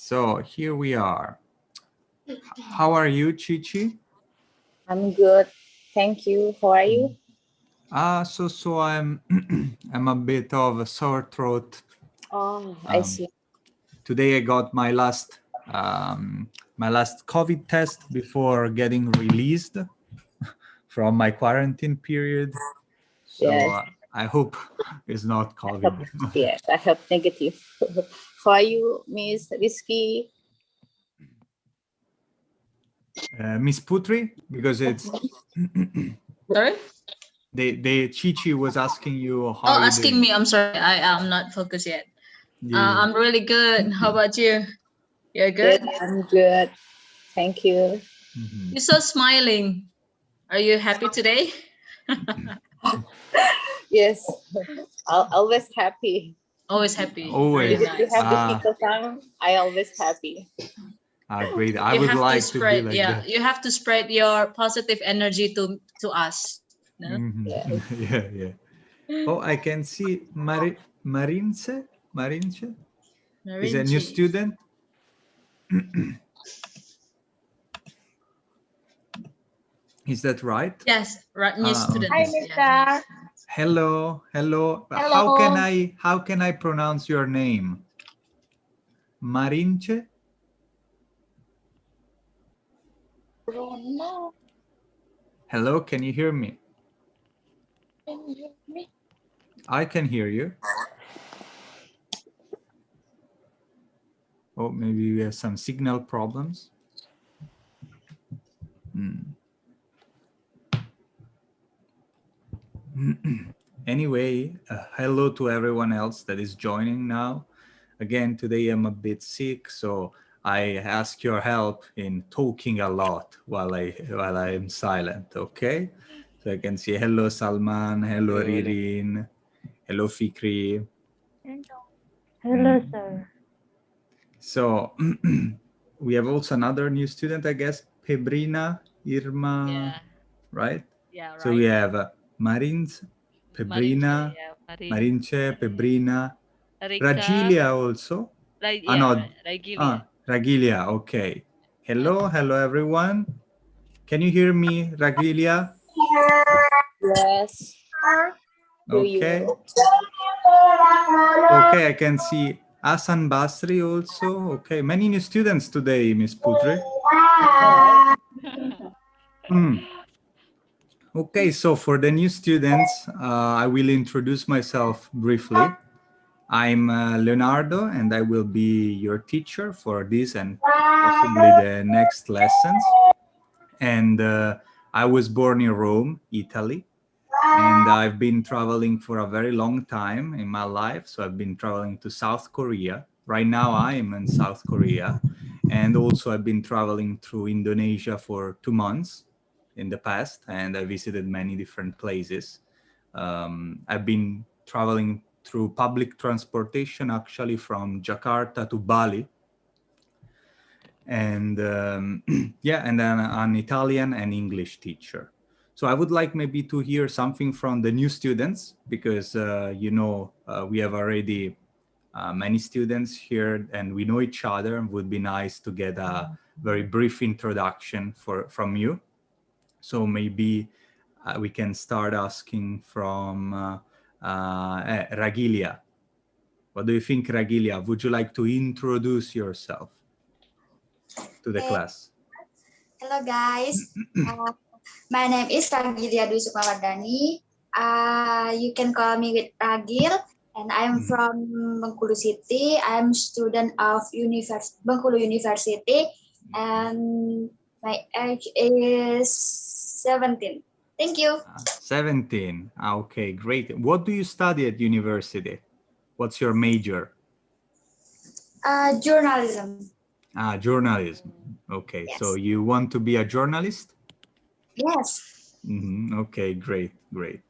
So here we are. How are you, Chichi? I'm good. Thank you. How are you? So I'm I'm a bit of a sore throat. Oh, I see. Today I got my last COVID test before getting released from my quarantine period. So Yes. I hope it's not COVID. Yes, I hope negative. How are you, Miss Rizky? Miss Putri, because it's Sorry? they Chichi was asking you how Oh, you asking doing. me. I'm sorry. I am not focused yet. Yeah. I'm really good. How about you? You're Yes, good? I'm good. Thank you. Mhm. You're so smiling. Are you happy today? Yes, always happy. Always happy. Always. Really If you nice. have difficult time, I always happy. Great. I You would have to like to be spread, like yeah, that. you have to spread your positive energy to us. No? Yes. Yeah, yeah. Oh, I can see Marince. Marince is a new Narinchi. student. Is that right? Yes, right. New student. Okay. Hi, Yeah. Mister. Hello, hello. Hello. How can I pronounce your name? Marinche? Bruno, Hello, can you hear me? can you hear me? I can hear you. Oh, maybe we have some signal problems. Anyway, hello to everyone else that is joining now. Again, today I'm a bit sick, so I ask your help in talking a lot while I am silent, okay? So I can say hello Salman, hello Ririn, hello Fikri. Hello, sir. So we have also another new student, I guess, Pebrina, Irma, Yeah, right? yeah, So we right. have Marins, Marinche, Pebrina, yeah, Marinche, Pebrina, Rika, Ragilia also. yeah, No. Regilia. Ragilia, okay. Hello, hello everyone. Can you hear me, Ragilia? Yes. Do Okay. you? Okay, I can see Asan Basri also. Okay, many new students today, Miss Putri. Okay, so for the new students, I will introduce myself briefly. I'm Leonardo, and I will be your teacher for this and possibly the next lessons. And I was born in Rome, Italy, and I've been traveling for a very long time in my life. So I've been traveling to South Korea. Right now I am in South Korea. And also I've been traveling through Indonesia for 2 months in the past, and I visited many different places. I've been traveling through public transportation, actually from Jakarta to Bali. And yeah, and then an Italian and English teacher. So I would like maybe to hear something from the new students, because we have already many students here and we know each other, and would be nice to get a very brief introduction from you. So maybe we can start asking from Ragilia. What do you think, Ragilia? Would you like to introduce yourself to the class? Hello guys, my name is Ragilia Dwi Sukmawardani. You can call me with Ragil, and I'm from Bengkulu City. I'm student of Bengkulu University, and my age is 17. Thank you. 17. Okay, great. What do you study at university? What's your major? Journalism. Journalism. Okay, Yes. so you want to be a journalist? Yes. Okay, great, great.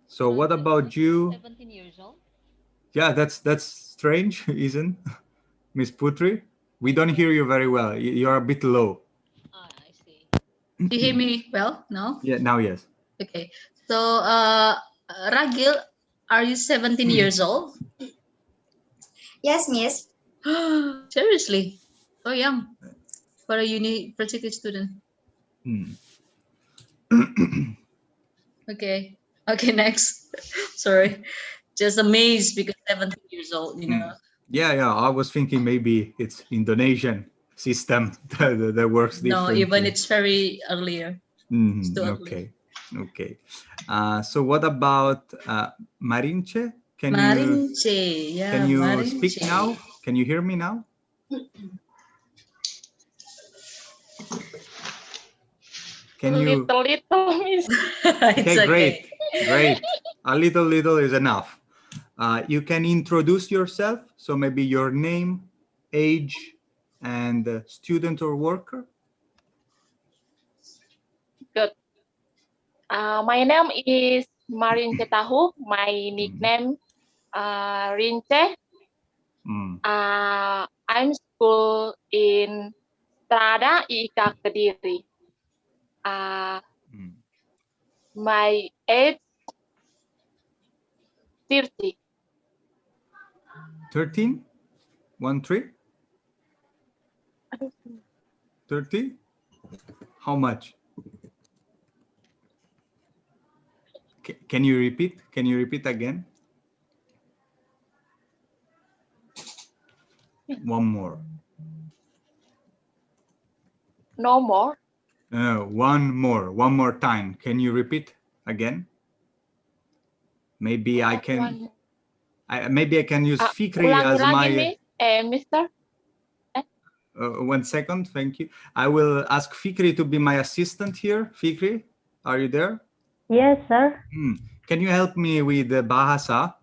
So what about you? 17 years old? Yeah, that's strange, isn't Miss Putri? We don't hear you very well. You're a bit low. I see. Do you hear me well? No? Yeah, now yes. Okay. So, Ragil, are you 17 years old? Yes, Miss. Seriously, so young for a university student. Hmm. Okay. Okay, next. Sorry. Just amazed because 17 years old, you know. Yeah, yeah. I was thinking maybe it's Indonesian system that works No, even differently. it's very earlier. It's too early. Okay, okay. So what about Marinche? Can Marinche, yeah, you speak Marinche. now? Can you hear me now? Can you? Little, Miss. It's Okay, okay. great. A little is enough. You can introduce yourself. So maybe your name, age, and student or worker. Good. My name is Marin Cetahu. My Mm, nickname Rince. mm, I'm school in Strada IIK Kediri. Uh, mm. my age 30. 13? 13? 30? How much? Can you repeat? Can you repeat again? One more. No more. One more. One more time. Can you repeat again? Maybe I can. One. Maybe I can use Fikri Ulangi as lagi, my. Mister. 1 second. Thank you. I will ask Fikri to be my assistant here. Fikri, are you there? Yes, sir. Can you help me with the bahasa?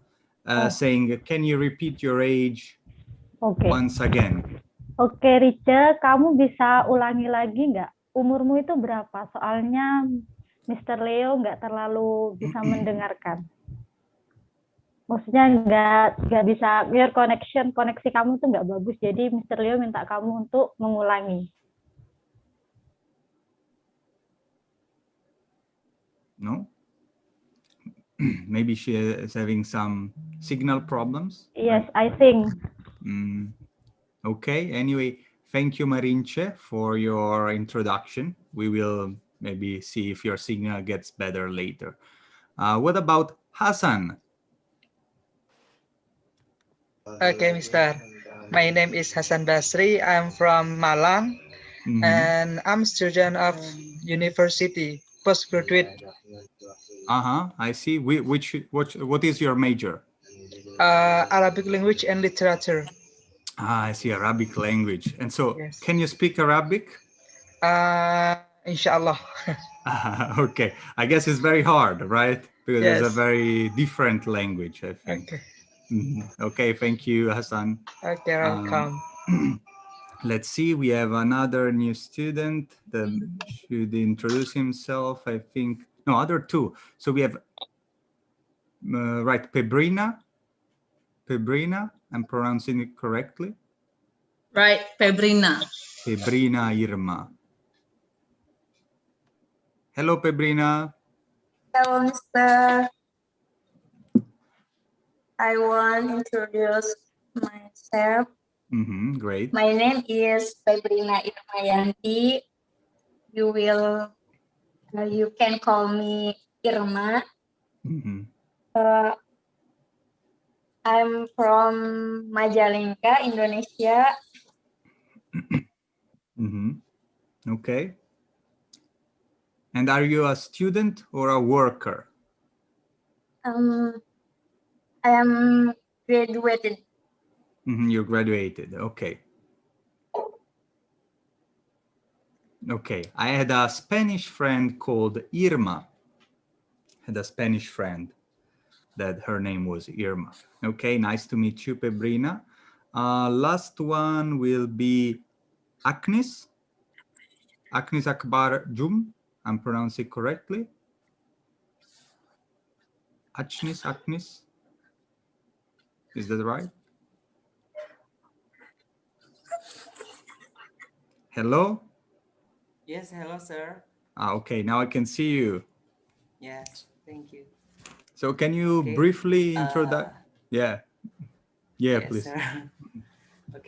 Saying, can you repeat your age Oke. once again? Oke, Rice, kamu bisa ulangi lagi nggak? Umurmu itu berapa? Soalnya Mr. Leo nggak terlalu bisa mendengarkan. Maksudnya nggak bisa, your koneksi kamu tuh nggak bagus. Jadi Mr. Leo minta kamu untuk mengulangi. No? Maybe she is having some signal problems. Yes, I think. Okay, anyway, thank you, Marinche, for your introduction. We will maybe see if your signal gets better later. What about Hassan? Okay, Mister. My name is Hassan Basri. I'm from Malang, and I'm student of university, postgraduate. I see. What is your major? Arabic language and literature. I see, Arabic language. And so, Yes. can you speak Arabic? Inshallah. Okay, I guess it's very hard, right? Because it's a Yes. very different language, I think. Okay. Okay, thank you, Hassan. Okay, welcome. Let's see, we have another new student that should introduce himself, I think. No, other two. So we have, right, Pebrina. Pebrina, I'm pronouncing it correctly. Right, Pebrina. Pebrina Irma. Hello, Pebrina. Hello, Mister. I want to introduce myself. Great. My name is Febrina Irmayanti. You can call me Irma. I'm from Majalengka, Indonesia. Okay. And are you a student or a worker? I am graduated. You graduated. Okay. Okay. I had a Spanish friend called Irma. Had a Spanish friend that her name was Irma. Okay. Nice to meet you, Pebrina. Last one will be Agnes. Agnes Akbar Jum. I'm pronouncing it correctly. Agnes. Is that right? Hello? Yes, hello, sir. Okay, now I can see you. Yes, thank you. So can you briefly introduce? Yeah, yes, please. sir.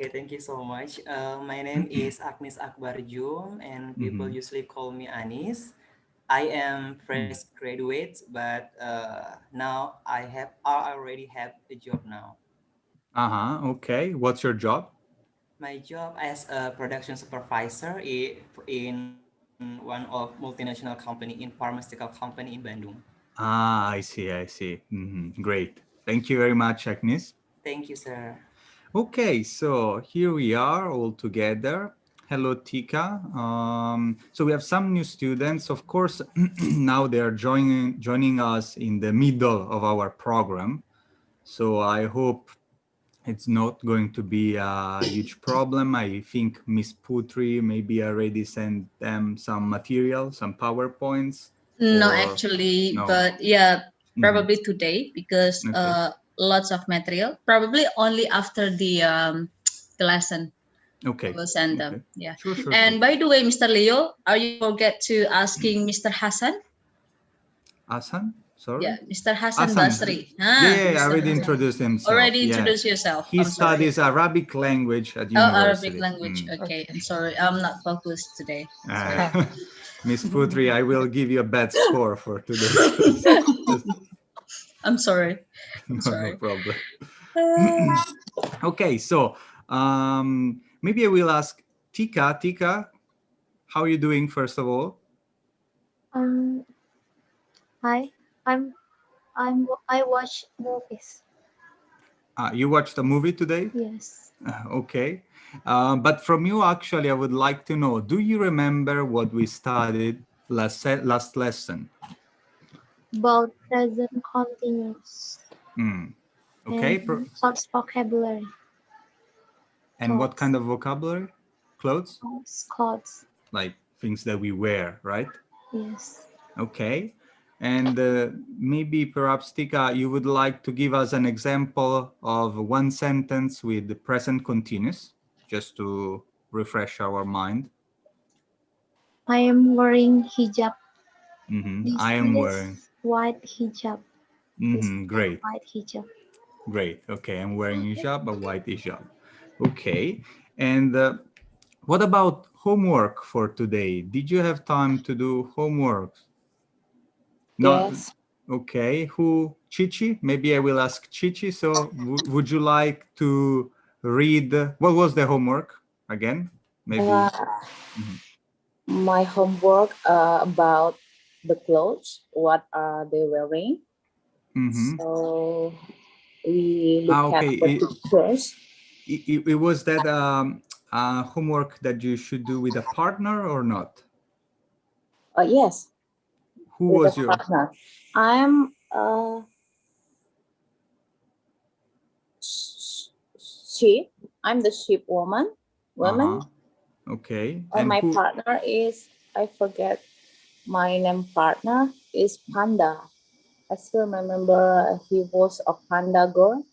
Okay, thank you so much. My name is Agnes Akbarjum, and people usually call me Anis. I am fresh graduate, but now I already have a job now. Okay. What's your job? My job as a production supervisor in one of multinational company in pharmaceutical company in Bandung. I see. I see. Great. Thank you very much, Agnes. Thank you, sir. Okay, so here we are all together. Hello, Tika. So we have some new students. Of course, now they are joining us in the middle of our program. So I hope it's not going to be a huge problem. I think Miss Putri maybe already sent them some material, some PowerPoints. No, Or actually, no. but yeah, probably today because Okay. lots of material. Probably only after the lesson. Okay. We'll send Okay. them. Yeah. Sure. And by the way, Mr. Leo, are you forget to asking Mr. Hassan? Hassan? Sorry? Yeah, Mr. Hassan Basri. Yeah, I Mr. already Hassan. introduced himself. Already Yeah. introduced yourself. He I'm sorry. studies Arabic language at Oh, Arabic university. language. Okay, I'm sorry. I'm not focused today. Miss Putri, I will give you a bad score for today's class. I'm sorry. No problem. Okay, so maybe I will ask Tika. Tika, how are you doing, first of all? Hi, I watch movies. You watched a movie today? Yes. Okay. But from you, actually, I would like to know, do you remember what we studied last lesson? About present continuous. Okay. And thoughts vocabulary. And what kind of vocabulary? Clothes? Clothes. Like things that we wear, right? Yes. Okay. And maybe perhaps, Tika, you would like to give us an example of one sentence with the present continuous, just to refresh our mind. I am wearing hijab. I am wearing white hijab. Great. White hijab. Great. Okay, I'm wearing hijab, a white hijab. Okay. And what about homework for today? Did you have time to do homework? Not. Yes. Okay. Who? Chichi? Maybe I will ask Chichi. So would you like to read? What was the homework again? Maybe. My homework about the clothes, what are they wearing? So we look at the pictures. It was that homework that you should do with a partner or not? Yes. Who with was a your partner. I'm sheep. I'm the sheep woman. Okay. And my partner is, I forget my name, partner is Panda. I still remember he was a panda girl.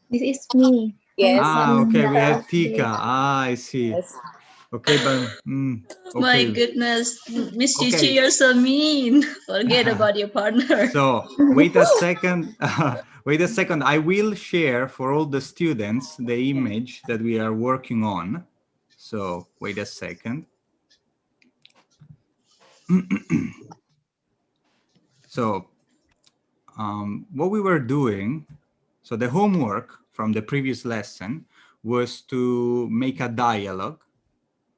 This is me. Yes. Okay, we had Tika. I see. Yes. Okay, but My okay. goodness, Miss Okay. Chichi, you're so mean. Forget about your partner. So wait a second. Wait a second. I will share for all the students the image that we are working on. So wait a second. So what we were doing, so the homework from the previous lesson was to make a dialogue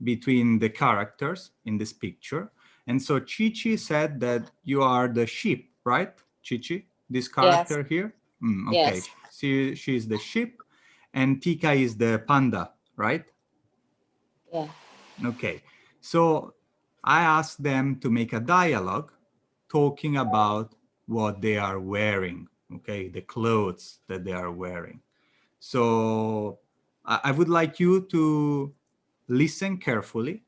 between the characters in this picture. And so Chichi said that you are the sheep, right? Chichi, this character here? Okay, Yes. she is the sheep and Tika is the panda, right? Yeah. Okay, so I asked them to make a dialogue talking about what they are wearing, okay, the clothes that they are wearing. So I would like you to listen carefully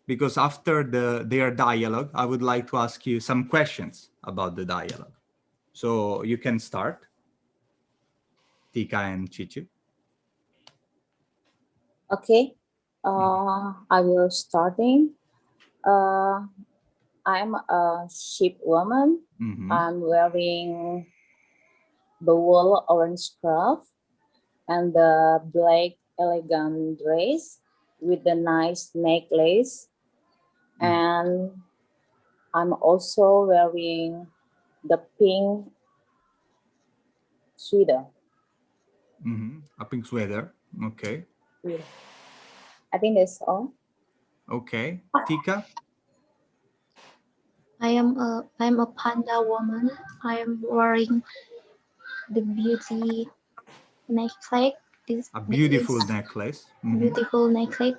because after their dialogue, I would like to ask you some questions about the dialogue. So you can start, Tika and Chichi. Okay. I will starting. I'm a sheep woman. I'm wearing the wool orange scarf and the black elegant dress with the nice necklace, and I'm also wearing the pink sweater. A pink sweater. Okay. Yeah. I think that's all. Okay. Tika? I'm a panda woman. I am wearing the beauty necklace. A This beautiful is necklace. beautiful necklace.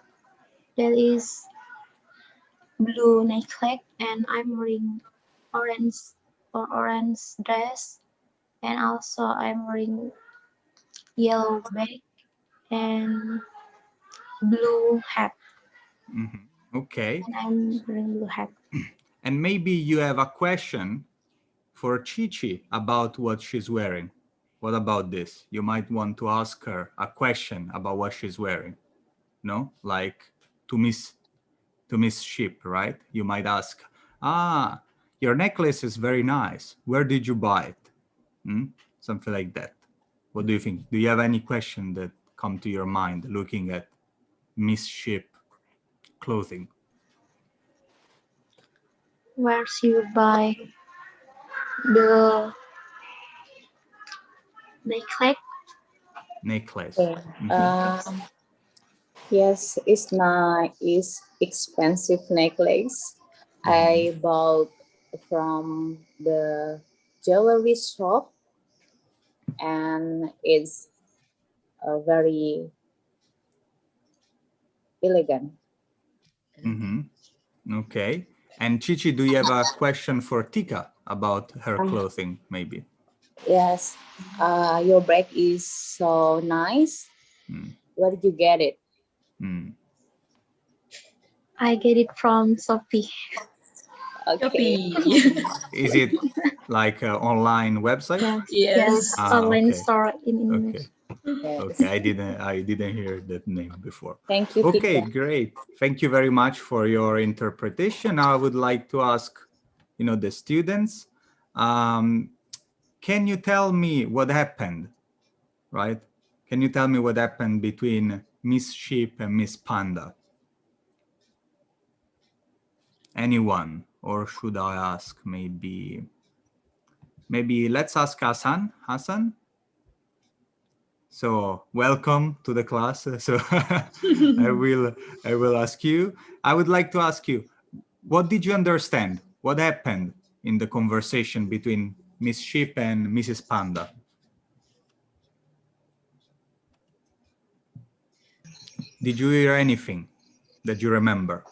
That is blue necklace, and I'm wearing orange dress, and also I'm wearing yellow bag and blue hat. Okay. And I'm wearing blue hat. And maybe you have a question for Chichi about what she's wearing. What about this? You might want to ask her a question about what she's wearing. No? Like to Miss Ship, right? You might ask, your necklace is very nice. Where did you buy it? Something like that. What do you think? Do you have any question that come to your mind looking at Miss Ship clothing? Where you buy the necklace? Necklace. Okay. Yes, it's expensive necklace. I bought from the jewelry shop, and it's very elegant. Okay. And Chichi, do you have a question for Tika about her clothing, maybe? Yes, your bag is so nice. Where did you get it? I get it from Shopee. Okay. Is it like an online website? Yes. Online store in English. Okay, I didn't hear that name before. Thank you, Okay, Tika. great. Thank you very much for your interpretation. Now I would like to ask, the students, can you tell me what happened, right? Can you tell me what happened between Miss Sheep and Miss Panda? Anyone? Or should I ask maybe let's ask Hassan. Hassan? So welcome to the class. So I will ask you. I would like to ask you, what did you understand? What happened in the conversation between Miss Sheep and Mrs. Panda? Did you hear anything that you remember?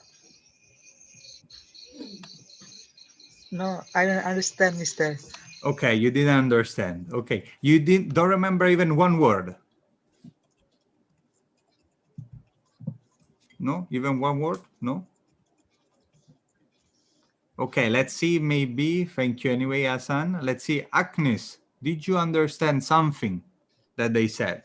No, I don't understand, Mister. Okay, you didn't understand. Okay, you don't remember even one word. No, even one word? No. Okay, let's see. Maybe. Thank you anyway, Hassan. Let's see. Agnes, did you understand something that they said?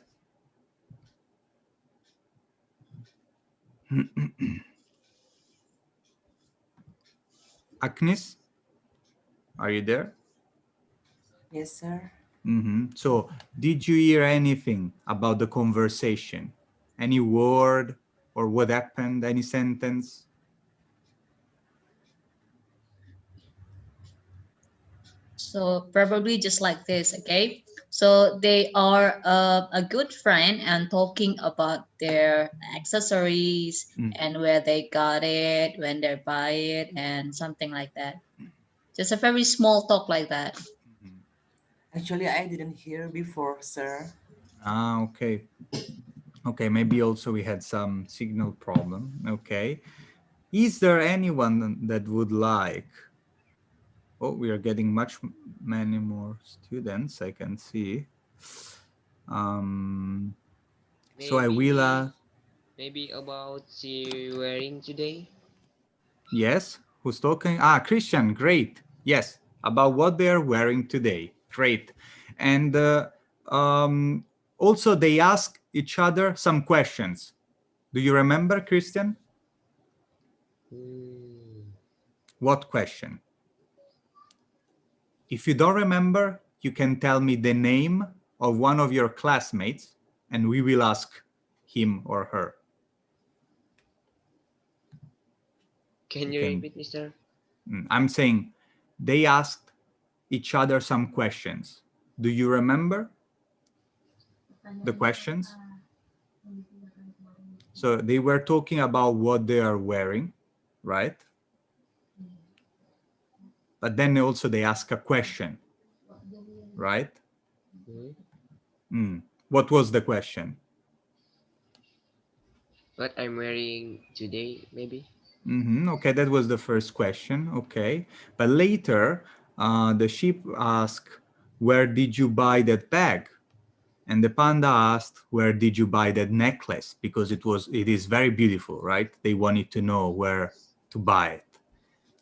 Agnes, are you there? Yes, sir. So, did you hear anything about the conversation? Any word or what happened? Any sentence? So probably just like this, okay? So they are a good friend and talking about their accessories and where they got it, when they buy it, and something like that. Just a very small talk like that. Actually, I didn't hear before, sir. Okay. Okay, maybe also we had some signal problem. Okay. Is there anyone that would like? Oh, we are getting many more students, I can see. So I will... Maybe about you wearing today? Yes, who's talking? Christian, great. Yes, about what they're wearing today. Great. And also they ask each other some questions. Do you remember, Christian? What question? If you don't remember, you can tell me the name of one of your classmates and we will ask him or her. Can you repeat, Mister? I'm saying they asked each other some questions. Do you remember the questions? So they were talking about what they are wearing, right? But then also they ask a question, right? What was the question? What I'm wearing today, maybe? Okay, that was the first question. Okay, but later the sheep asked, where did you buy that bag? And the panda asked, where did you buy that necklace? Because it is very beautiful, right? They wanted to know where to buy it.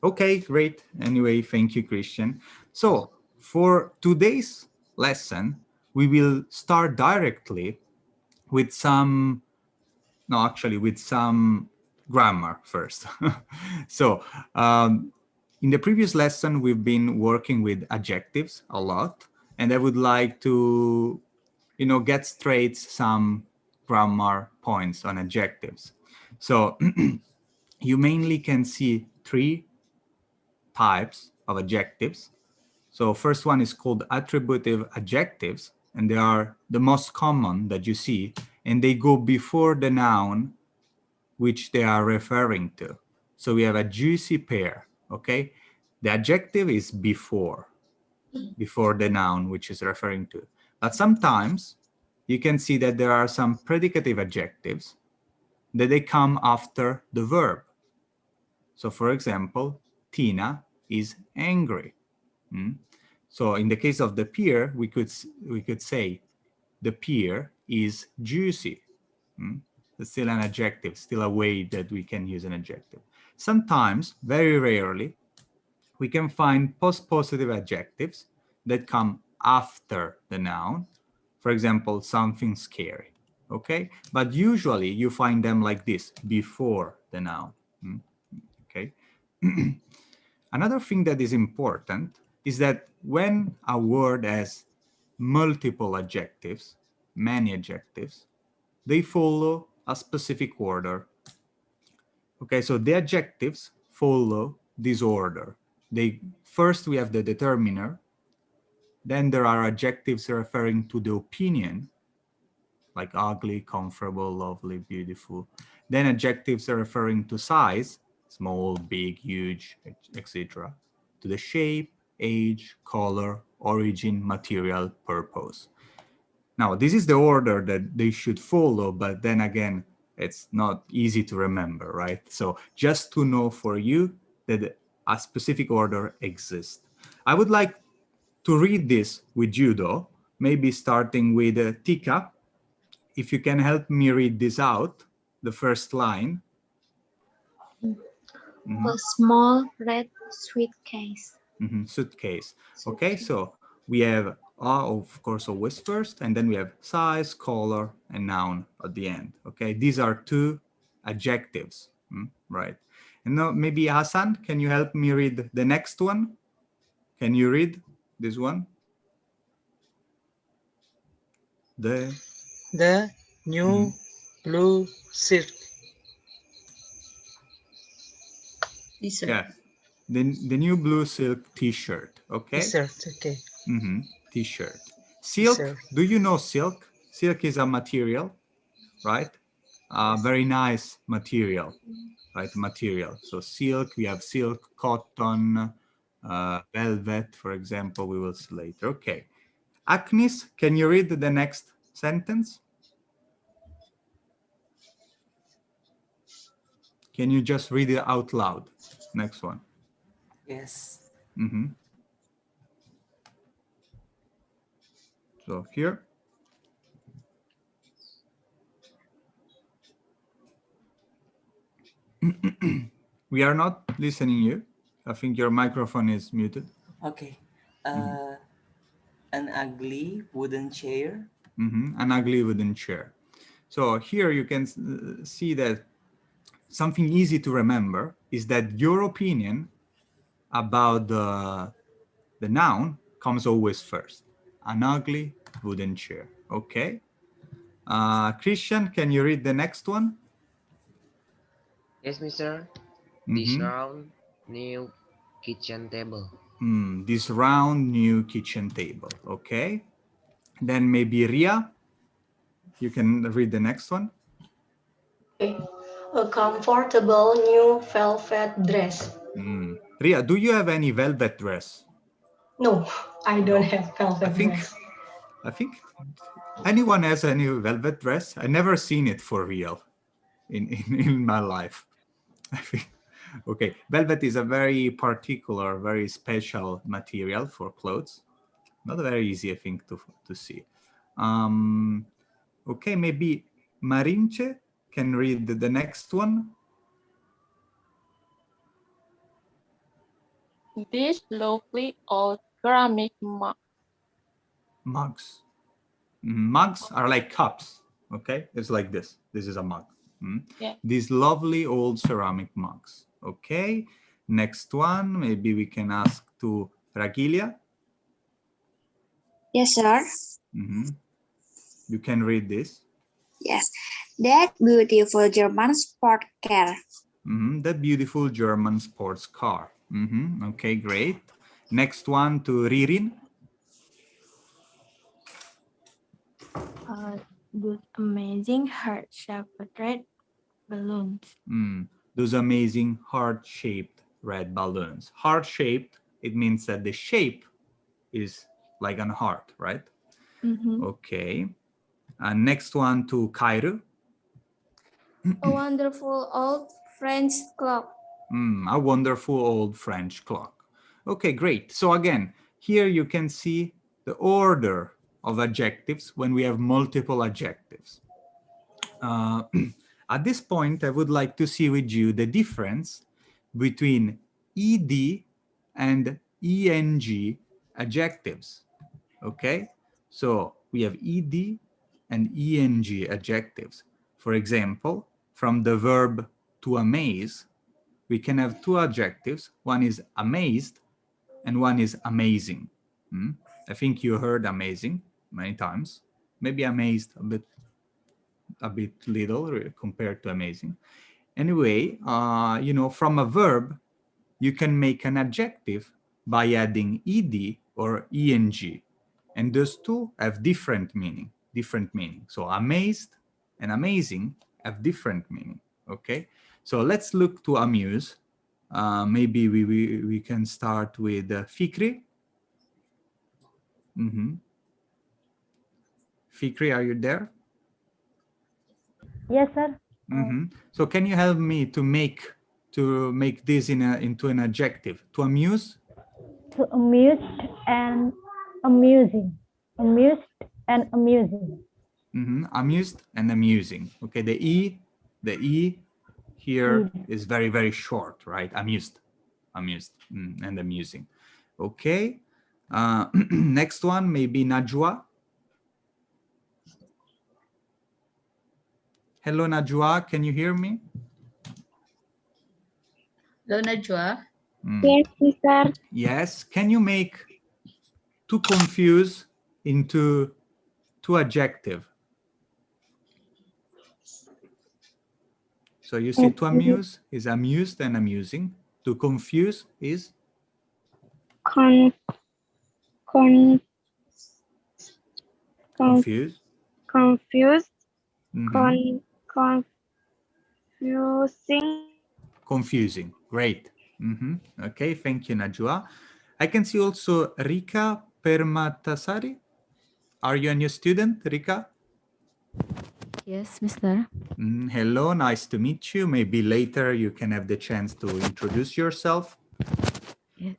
Okay, great. Anyway, thank you, Christian. So for today's lesson, we will start directly with some grammar first. So in the previous lesson, we've been working with adjectives a lot, and I would like to, get straight some grammar points on adjectives. So you mainly can see three types of adjectives. So first one is called attributive adjectives, and they are the most common that you see, and they go before the noun which they are referring to. So we have a juicy pear, okay? The adjective is before the noun which is referring to. But sometimes you can see that there are some predicative adjectives that they come after the verb. So for example, Tina is angry. So in the case of the pear, we could say the pear is juicy. It's still an adjective, still a way that we can use an adjective. Sometimes, very rarely, we can find post-positive adjectives that come after the noun. For example, something scary, okay? But usually you find them like this, before the noun, okay? Another thing that is important is that when a word has multiple adjectives, many adjectives, they follow a specific order. Okay, so the adjectives follow this order. First we have the determiner, then there are adjectives referring to the opinion, like ugly, comfortable, lovely, beautiful. Then adjectives are referring to size, small, big, huge, etc. To the shape, age, color, origin, material, purpose. Now, this is the order that they should follow, but then again, it's not easy to remember, right? So just to know for you that a specific order exists. I would like to read this with you though, maybe starting with Tika. If you can help me read this out, the first line. A small red suitcase. Suitcase. Okay, so we have, of course, always first, and then we have size, color, and noun at the end. Okay, these are two adjectives, right? And now maybe Hassan, can you help me read the next one? Can you read this one? The new blue silk. T-shirt. Yeah, the new blue silk t-shirt. Okay. T-shirt. Okay. T-shirt. Silk. Do you know silk? Silk is a material, right? Very nice material, right? Material. So silk. We have silk, cotton, velvet, for example. We will see later. Okay. Agnes, can you read the next sentence? Can you just read it out loud? Next one. Yes. So here. We are not listening you. I think your microphone is muted. Okay. An ugly wooden chair. An ugly wooden chair. So here you can see that something easy to remember is that your opinion about the noun comes always first. An ugly wooden chair. Okay. Christian, can you read the next one? Yes, Mister. This round new kitchen table. This round new kitchen table. Okay. Then maybe Ria, you can read the next one. A comfortable new velvet dress. Ria, do you have any velvet dress? No, I don't have velvet dress. I think anyone has any velvet dress? I never seen it for real in my life. I think. Okay, velvet is a very particular, very special material for clothes. Not very easy, I think, to see. Okay, maybe Marinche can read the next one. This lovely old ceramic mug. Mugs. Mugs are like cups, okay? It's like this. This is a mug. Yeah. These lovely old ceramic mugs, okay? Next one, maybe we can ask to Ragilia. Yes, sir. You can read this. Yes, that beautiful German sport car. That beautiful German sports car. Okay, great. Next one to Ririn. Those amazing heart-shaped red balloons. Those amazing heart-shaped red balloons. Heart-shaped, it means that the shape is like an heart, right? Okay. Next one to Kairu. A wonderful old French clock. A wonderful old French clock. Okay, great. So again, here you can see the order of adjectives when we have multiple adjectives. At this point, I would like to see with you the difference between ed and eng adjectives. Okay, so we have ed and eng adjectives. For example, from the verb to amaze, we can have two adjectives. One is amazed and one is amazing. I think you heard amazing many times. Maybe amazed a bit little compared to amazing. Anyway, you know, from a verb, you can make an adjective by adding ed or eng, and those two have different meaning. So amazed and amazing have different meaning. Okay, so let's look to amuse. Maybe we can start with Fikri. Fikri, are you there? Yes, sir. So can you help me to make this into an adjective? To amuse? To amused and amusing. Amused and amusing. Amused and amusing. Okay, the E here is very, very short, right? Amused and amusing. Okay, next one, maybe Najwa. Hello, Najwa, can you hear me? Hello, Najwa. Yes, Mister. Yes, can you make to confuse into two adjective? So you see, to amuse is amused and amusing. To confuse is Confused. confused. Confusing. Great. Okay, thank you, Najwa. I can see also Rika Permatasari. Are you a new student, Rika? Yes, Mister. Hello, nice to meet you. Maybe later you can have the chance to introduce yourself. Yes.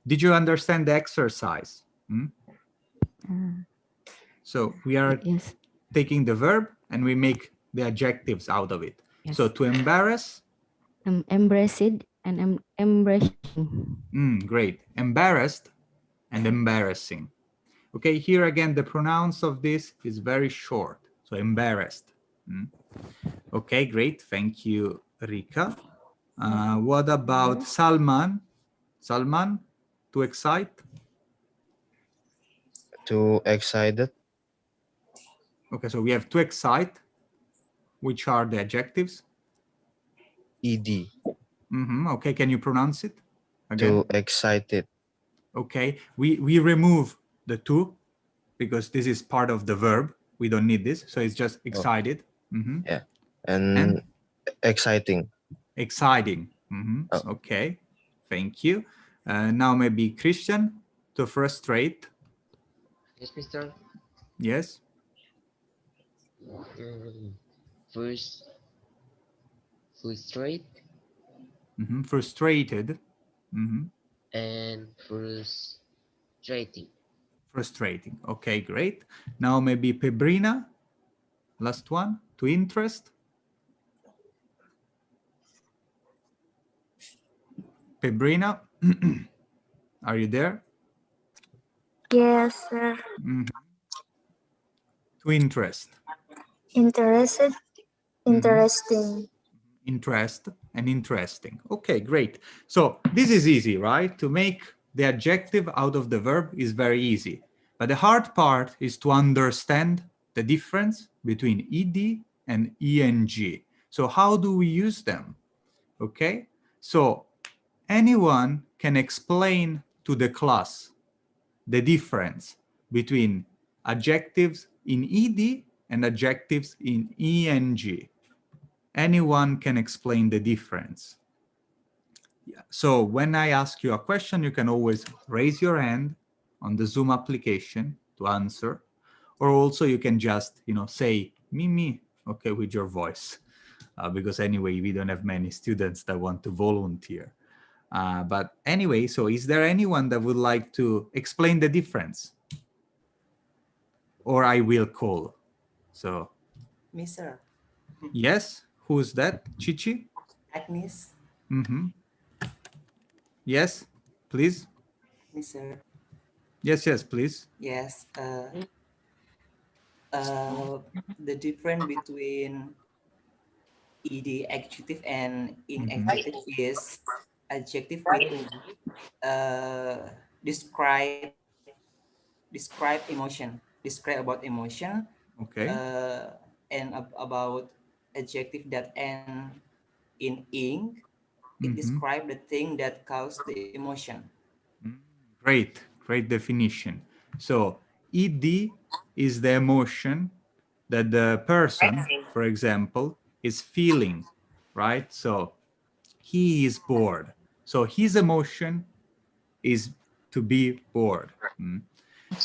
Did you understand the exercise? So we are taking the verb and we make the adjectives out of it. Yes. So to embarrass? Embraced and embracing. Great. Embarrassed and embarrassing. Okay, here again, the pronouns of this is very short. So embarrassed. Okay, great. Thank you, Rika. What about Salman? Salman, to excite? Too excited. Okay, so we have to excite. Which are the adjectives? ed. Okay, can you pronounce it again? To excited. Okay, we remove the to because this is part of the verb. We don't need this, so it's just excited. Yeah, and exciting. Exciting. Okay, thank you. Now maybe Christian, to frustrate. Yes, Mister. Yes. First, frustrate. Frustrated. And frustrating. Frustrating. Okay, great. Now maybe Pebrina, last one, to interest. Pebrina, are you there? Yes, sir. To interest. Interested. Interesting. Interest and interesting. Okay, great. So this is easy, right? To make the adjective out of the verb is very easy. But the hard part is to understand the difference between ed and eng. So how do we use them? Okay, so anyone can explain to the class the difference between adjectives in ed and adjectives in eng. Anyone can explain the difference. So when I ask you a question, you can always raise your hand on the Zoom application to answer, or also you can just, say me, okay, with your voice, because anyway, we don't have many students that want to volunteer. But anyway, so is there anyone that would like to explain the difference? Or I will call. So. Mister. Yes, who's that? Chichi? Agnes. Yes, please. Mister. Yes, please. Yes. The difference between ed adjective and in adjective is adjective with describe emotion, describe about emotion. Okay. And about adjective that end in ing, it describe the thing that cause the emotion. Great definition. So ed is the emotion that the person, for example, is feeling, right? So he is bored. So his emotion is to be bored.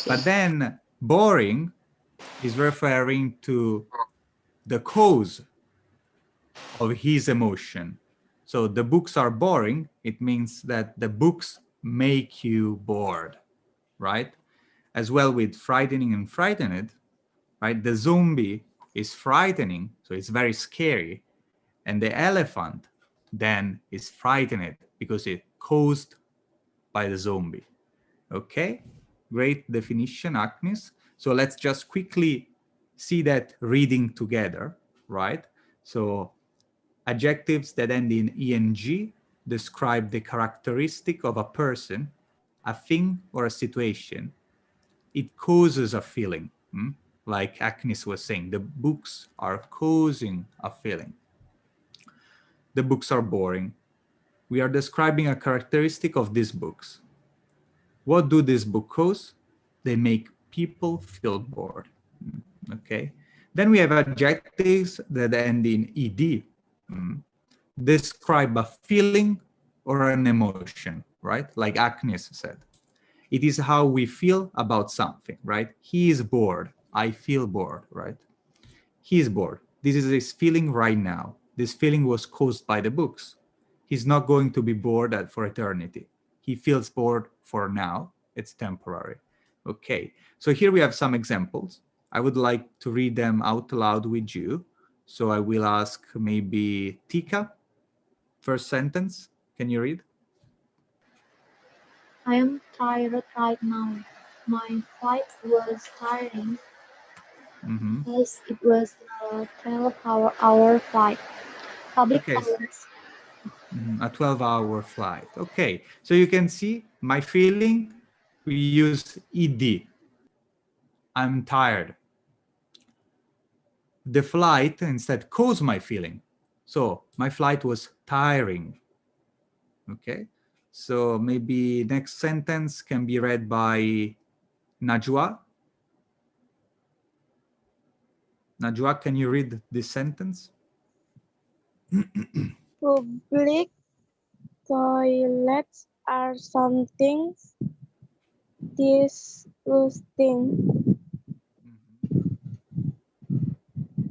But then boring is referring to the cause of his emotion. So the books are boring. It means that the books make you bored, right? As well with frightening and frightened, right? The zombie is frightening, so it's very scary. And the elephant then is frightened because it's caused by the zombie. Okay, great definition, Agnes. So let's just quickly see that reading together, right? So adjectives that end in eng describe the characteristic of a person, a thing, or a situation. It causes a feeling, like Agnes was saying, the books are causing a feeling. The books are boring. We are describing a characteristic of these books. What do these books cause? They make people feel bored. Okay. Then we have adjectives that end in ed. Describe a feeling or an emotion, right? Like Agnes said. It is how we feel about something, right? He is bored. I feel bored, right? He is bored. This is his feeling right now. This feeling was caused by the books. He's not going to be bored for eternity. He feels bored for now. It's temporary. Okay, so here we have some examples. I would like to read them out loud with you. So I will ask maybe Tika, first sentence. Can you read? I am tired right now. My flight was tiring. Yes, it was a 12-hour flight. Public hours. A 12-hour flight. Okay, so you can see my feeling, we use ed. I'm tired. the flight instead caused my feeling. So my flight was tiring. Okay, so maybe next sentence can be read by Najwa. Najwa, can you read this sentence? Public toilets are something disgusting.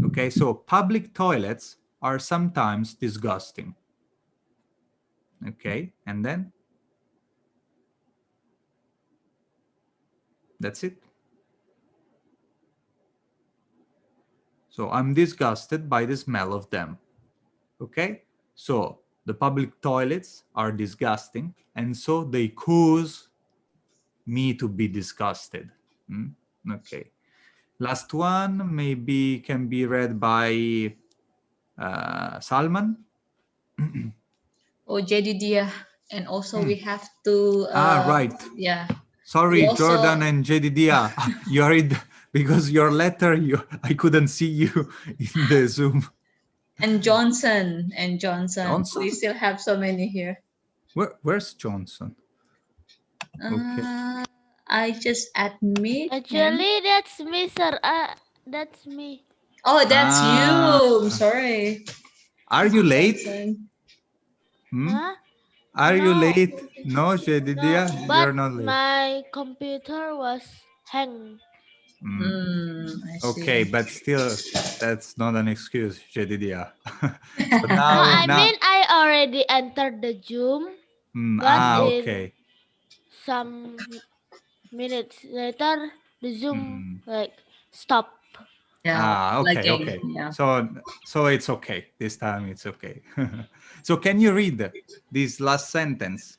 Okay, so public toilets are sometimes disgusting. Okay, and then? That's it. So I'm disgusted by the smell of them. Okay, so the public toilets are disgusting, and so they cause me to be disgusted. Okay, last one maybe can be read by Salman. Oh, Jedidiah, and also we have to right. yeah. Sorry, also, Jordan and Jedidiah, you are in because your letter, I couldn't see you in the Zoom. And Johnson. Johnson? We still have so many here. Where's Johnson? Okay. I just admit Actually, that's me, sir. That's me. Oh, that's you. I'm sorry. Are you late? Huh? Are you No. late? No, Jedidiah, No, but you're not late. my computer was hanged. I see. Okay, but still, that's not an excuse, Jedidiah. So No, I mean I already entered the Zoom, but okay. some minutes later, the Zoom like stop. Yeah. Okay, okay. Yeah. So it's okay. This time it's okay. So can you read this last sentence?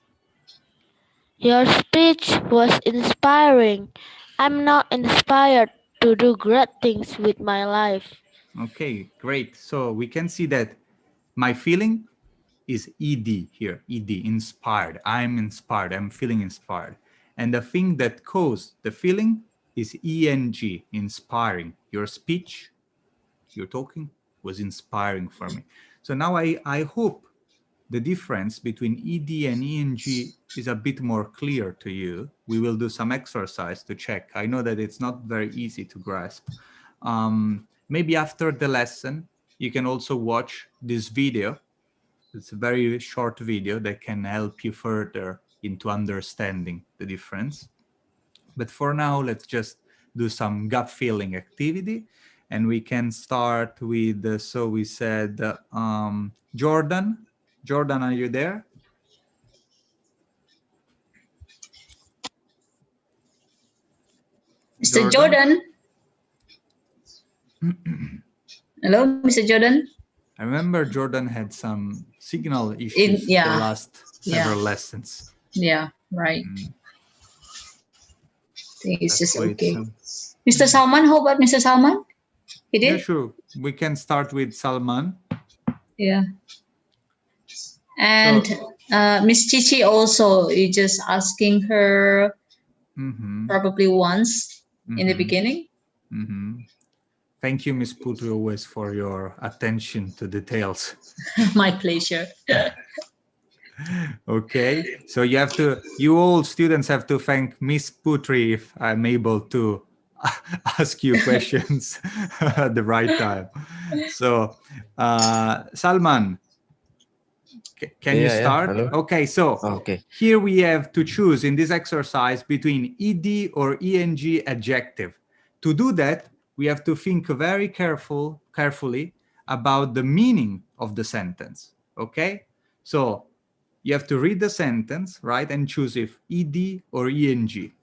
Your speech was inspiring. I'm not inspired to do great things with my life. Okay, great. So we can see that my feeling is ED here, ED, inspired. I'm inspired. I'm feeling inspired. And the thing that caused the feeling is ENG, inspiring. Your speech, your talking was inspiring for me. So now I hope the difference between ED and ENG is a bit more clear to you. We will do some exercise to check. I know that it's not very easy to grasp. Maybe after the lesson, you can also watch this video. It's a very short video that can help you further into understanding the difference. But for now, let's just do some gut feeling activity. And we can start with, so we said, Jordan. Jordan, are you there? Mr. Jordan. Hello, Mr. Jordan. I remember Jordan had some signal issues the last several lessons. Yeah, right. I think it's just okay. Some... Mr. Salman, how about Mr. Salman? He did? Yeah, sure. We can start with Salman. Yeah. And Miss Chichi also, you just asking her probably once in the beginning. Thank you, Miss Putri, always for your attention to details. My pleasure. Okay, so you all students have to thank Miss Putri if I'm able to ask you questions at the right time. So, Salman, can you start? Okay, so here we have to choose in this exercise between ED or ENG adjective. To do that, we have to think very carefully about the meaning of the sentence, okay? So you have to read the sentence, right, and choose if ED or ENG.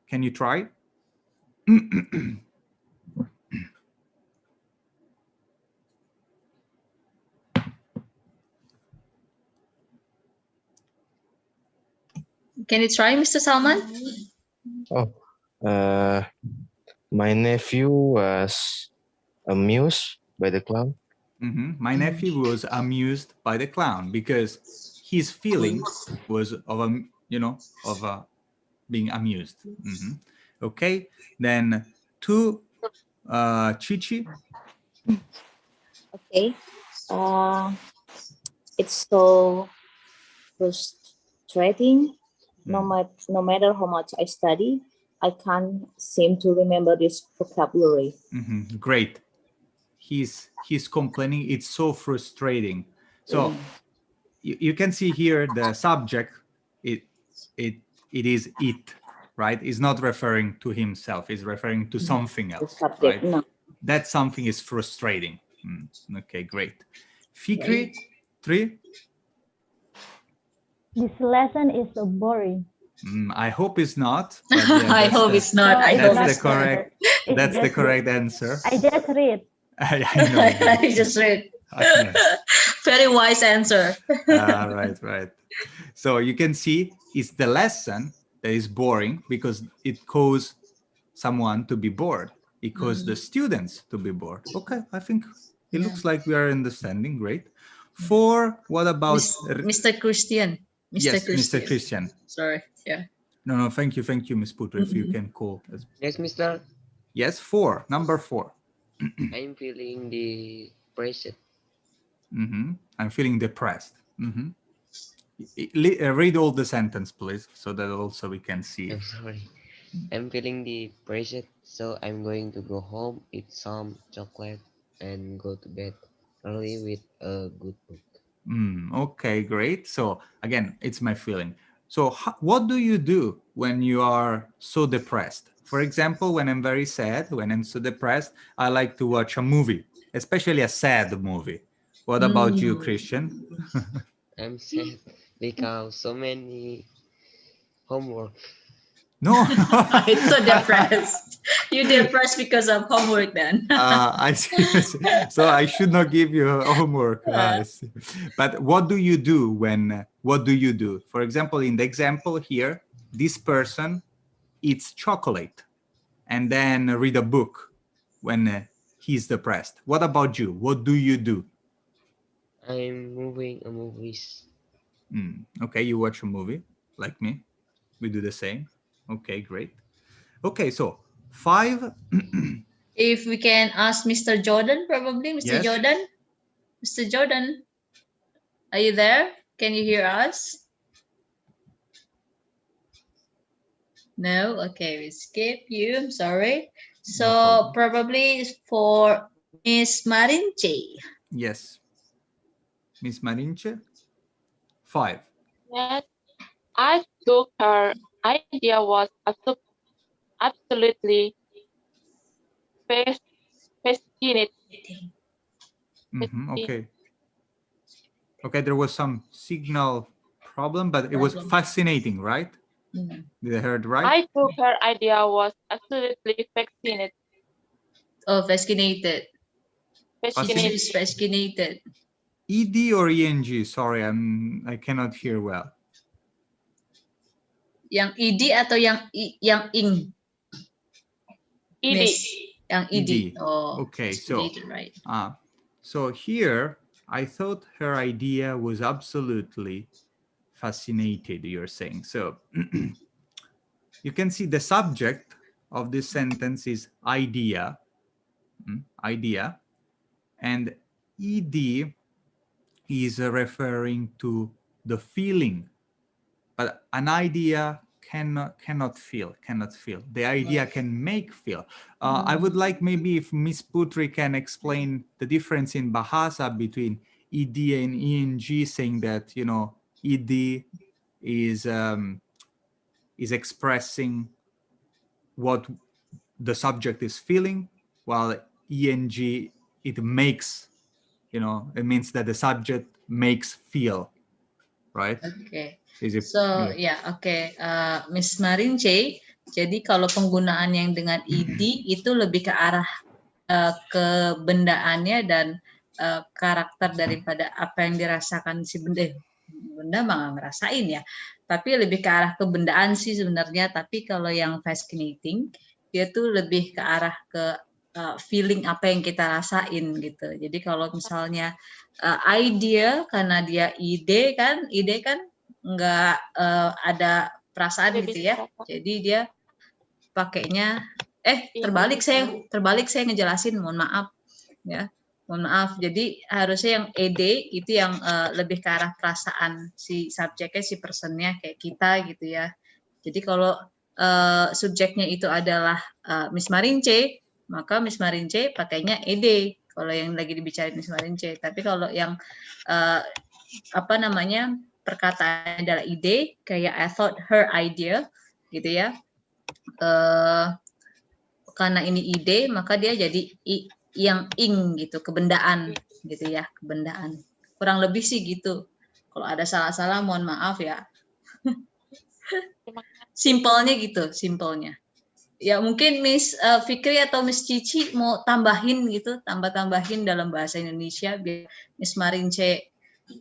Can you try? Can you try, Mr. Salman? My nephew was amused by the clown. My nephew was amused by the clown because his feeling was of being amused. Okay, then to Chichi. Okay. It's so frustrating. No matter how much I study, I can't seem to remember this vocabulary. Great. He's complaining. It's so frustrating. So you can see here the subject. It is it, right? It's not referring to himself. It's referring to something else, right? No. That something is frustrating. Okay, great. Fikri, 3. This lesson is so boring. I hope it's not. But yeah, I hope it's not. No, I it's hope not, the it's not. correct. It's That's the just correct answer. I just read. I know. I just read. I know. Very wise answer. Right. So you can see it's the lesson that is boring because it causes someone to be bored. It causes the students to be bored. Okay, I think it looks like we are understanding. Great. 4, what about Mr. Christian? Yes, Mr. Christian. Sorry. Yeah. No, thank you, Miss Putri. If you can call. Yes, Mister. Yes, 4, number 4. I'm feeling depressed. I'm feeling depressed. Read all the sentence, please, so that also we can see. I'm sorry. I'm feeling depressed, so I'm going to go home, eat some chocolate, and go to bed early with a good book. Okay, great. So again, it's my feeling. So what do you do when you are so depressed? For example, when I'm very sad, when I'm so depressed, I like to watch a movie, especially a sad movie. What about you, Christian? I'm sad because so many homework. No. It's so depressed. You depressed because of homework then. I see. So I should not give you homework. I see. But what do you do when, what do you do? For example, in the example here, this person eats chocolate and then read a book when he's depressed. What about you? What do you do? I'm moving a movies. Okay, you watch a movie like me. We do the same. Okay, great. Okay, so 5. If we can ask Mr. Jordan, probably. Mr. Yes. Jordan? Mr. Jordan, are you there? Can you hear us? No? Okay, we skip you. I'm sorry. So probably for Miss Marinche. Yes. Miss Marinche? 5. Yes, I took her idea was absolutely fascinating. Okay. Okay, there was some signal problem, but it was fascinating, right? Did I heard right? I took her idea was absolutely fascinating. Oh, fascinated. Fascinated. She's fascinated. ED or ENG? Sorry, I cannot hear well. Yang ED atau yang ing? ED. Miss, yang ED. Oh, okay, so right. So here I thought her idea was absolutely fascinated, you're saying. So you can see the subject of this sentence is idea, idea, and ED is referring to the feeling, but an idea cannot feel. The idea can make feel. I would like maybe if Miss Putri can explain the difference in Bahasa between ED and ENG, saying that, you know, ED is expressing what the subject is feeling, while ENG, it makes, you know, it means that the subject makes feel, right? Okay. Is it, So okay. Miss Marinche, jadi kalau penggunaan yang dengan ED itu lebih ke arah kebendaannya dan karakter daripada apa yang dirasakan si benda. Benda mah ngerasain ya, tapi lebih ke arah kebendaan sih sebenarnya. Tapi kalau yang fascinating, dia tuh lebih ke arah ke feeling apa yang kita rasain gitu. Jadi kalau misalnya idea, karena dia ide kan nggak ada perasaan gitu ya. Jadi dia pakainya terbalik saya ngejelasin, mohon maaf. ya. Mohon maaf. Jadi harusnya yang ed itu yang lebih ke arah perasaan si subjeknya, si personnya kayak kita gitu ya. Jadi kalau subjeknya itu adalah Miss Marince, maka Miss Marince pakainya ed kalau yang lagi dibicarain Miss Marince. Tapi kalau yang apa namanya perkataan adalah ide, kayak I thought her idea gitu ya. Karena ini ide, maka dia jadi yang ing gitu, kebendaan gitu ya, kebendaan. Kurang lebih sih gitu. Kalau ada salah-salah mohon maaf ya. Simpelnya gitu, simpelnya. Ya mungkin Miss Fikri atau Miss Cici mau tambahin gitu, tambah-tambahin dalam bahasa Indonesia biar Miss Marince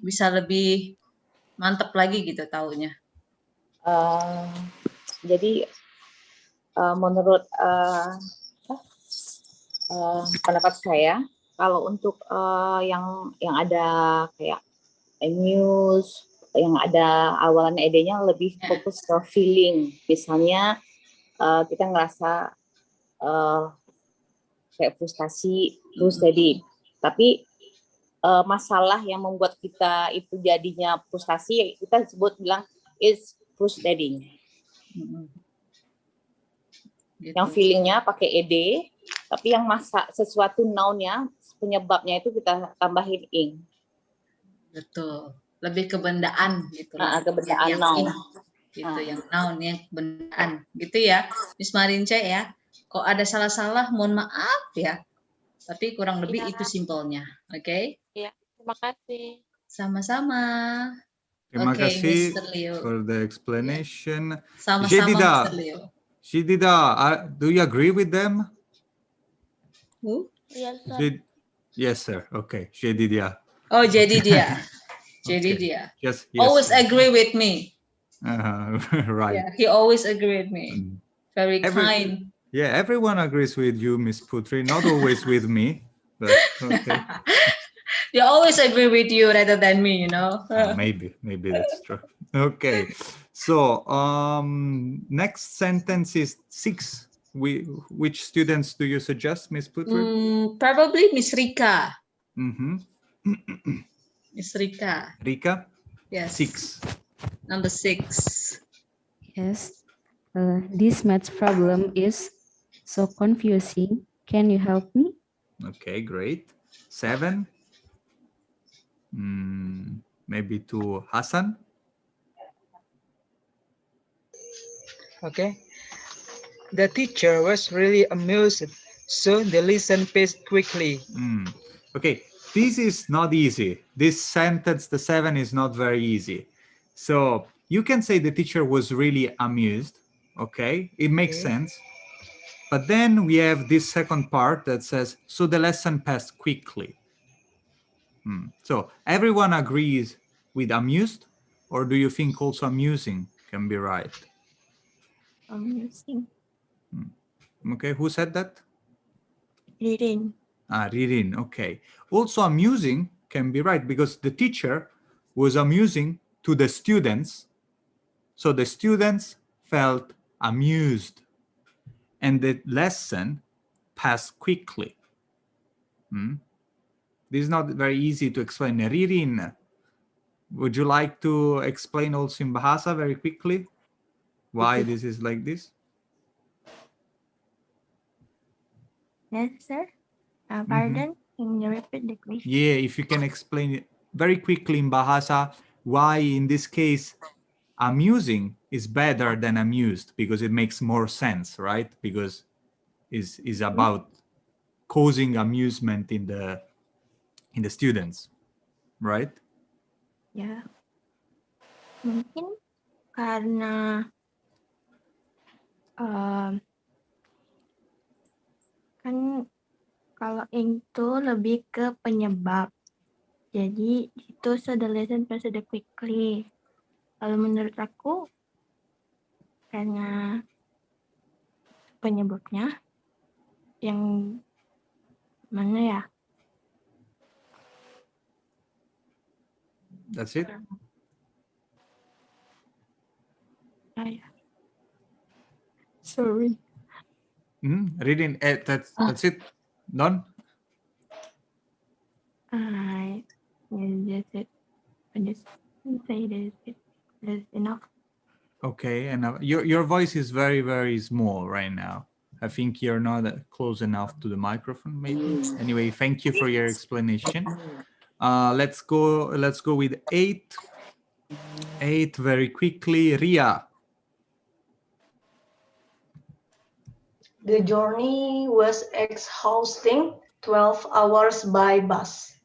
bisa lebih mantep lagi gitu taunya. Jadi menurut pendapat saya, kalau untuk yang ada kayak news, yang ada awalan ed-nya lebih fokus ke feeling. Misalnya kita ngerasa kayak frustasi, terus jadi. Tapi masalah yang membuat kita itu jadinya frustasi, kita sebut bilang is frustrating. Gitu. Yang feelingnya pakai ed, tapi yang sesuatu noun-nya, penyebabnya itu kita tambahin ing. Betul. Lebih kebendaan gitu. Kebendaan yang noun. Gitu, yang noun, yang kebendaan. Gitu ya, Miss Marince ya. Kok ada salah-salah, mohon maaf ya. Tapi kurang lebih itu simpelnya. Oke? Iya, terima kasih. Sama-sama. Terima kasih Mr. Leo. for the explanation. Sama-sama, Mr. Leo. Jedida, do you agree with them? Who? Yes, sir. Yes, sir. Okay, Jedida. Oh, jadi dia. Jadi dia. Yes, Always agree with me. Right. Yeah, he always agree with me. Very kind. Yeah, everyone agrees with you, Miss Putri. Not always with me, but okay. They always agree with you rather than me, you know. Maybe that's true. Okay, so next sentence is 6. Which students do you suggest, Miss Putri? Probably Miss Rika. Miss Rika. Rika? Yes. 6. Number 6. Yes. This math problem is so confusing. Can you help me? Okay, great. 7. Maybe to Hassan. Okay. The teacher was really amused, so they listened paced quickly. Okay, this is not easy. This sentence, the 7, is not very easy. So you can say the teacher was really amused. Okay, it makes sense. But then we have this second part that says, so the lesson passed quickly. So everyone agrees with amused, or do you think also amusing can be right? Amusing. Okay, who said that? Reading. Ririn, okay. Also amusing can be right because the teacher was amusing to the students. So the students felt amused and the lesson passed quickly. This is not very easy to explain. Ririn, would you like to explain also in Bahasa very quickly why this is like this? Yes, sir. Pardon, can you repeat the question? Yeah, if you can explain it very quickly in Bahasa, why in this case amusing is better than amused, because it makes more sense, right? Because is about causing amusement in the students, right? Ya, mungkin karena kan kalau itu lebih ke penyebab. Jadi itu so the lesson passed quickly. Kalau menurut aku karena penyebabnya yang mana ya? That's it. Sorry. Reading that's it. Done. I just it. I just say this. That's enough. Okay, and your voice is very, very small right now. I think you're not close enough to the microphone, maybe. Anyway, thank you for your explanation. Let's go with 8. 8 very quickly. Ria. The journey was exhausting, 12 hours by bus.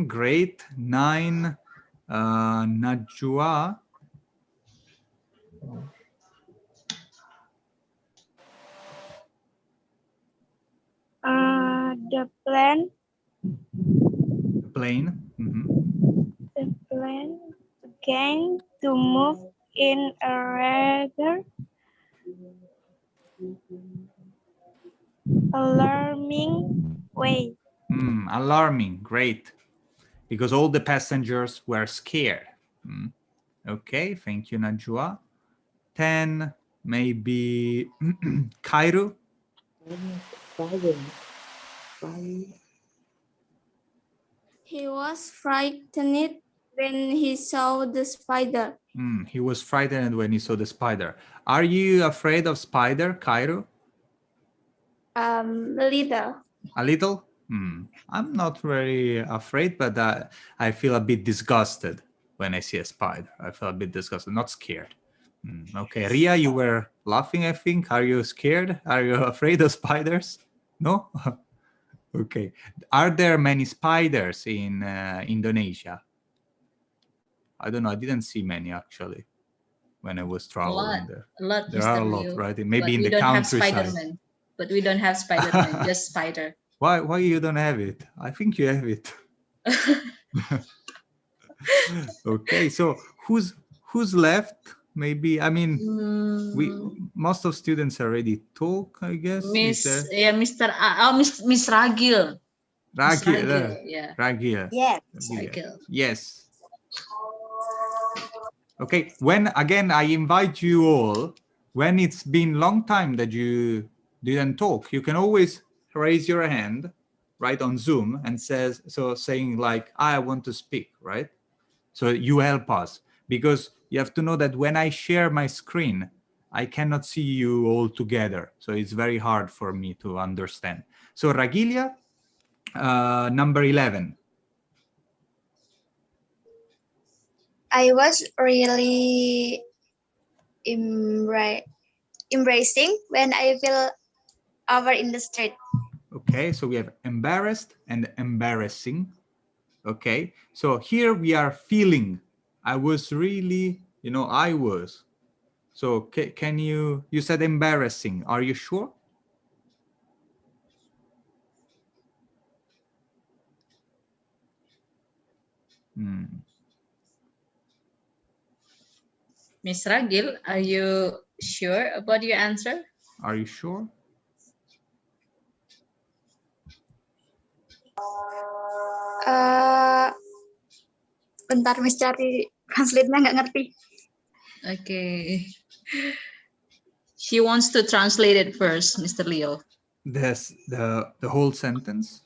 Great. 9. Najwa. The plane. The plane began to move in a rather alarming way. Alarming. Great. Because all the passengers were scared. Okay, thank you, Najwa. 10, maybe Cairo. He was frightened when he saw the spider. He was frightened when he saw the spider. Are you afraid of spider, Cairo? A little. A little? I'm not very afraid, but I feel a bit disgusted when I see a spider. I feel a bit disgusted, not scared. Okay, Ria, you were laughing, I think. Are you scared? Are you afraid of spiders? No? Okay. Are there many spiders in Indonesia? I don't know. I didn't see many, actually, when I was traveling there. A lot, There Mr. are a lot, Leo. right? Maybe But in we the don't have countryside. Spider-Man. But we don't have Spider-Man, just spider. Why you don't have it? I think you have it. Okay, so who's left? Maybe, I mean, most of students already talk, I guess. Miss Ragil. Ragil, yeah. Ragil. Yes. Ragil. Yes. Okay, when again I invite you all, when it's been long time that you didn't talk, you can always raise your hand, right, on Zoom and saying like, I want to speak, right? So you help us, because you have to know that when I share my screen, I cannot see you all together. So it's very hard for me to understand. So Ragilia, number 11. I was really embracing when I fell over in the street. Okay, so we have embarrassed and embarrassing. Okay, so here we are feeling. I was really, I was. So can you said embarrassing. Are you sure? Miss Ragil, are you sure about your answer? Are you sure? Bentar, Miss, cari translate-nya nggak ngerti. Okay. She wants to translate it first, Mr. Leo. That's the whole sentence.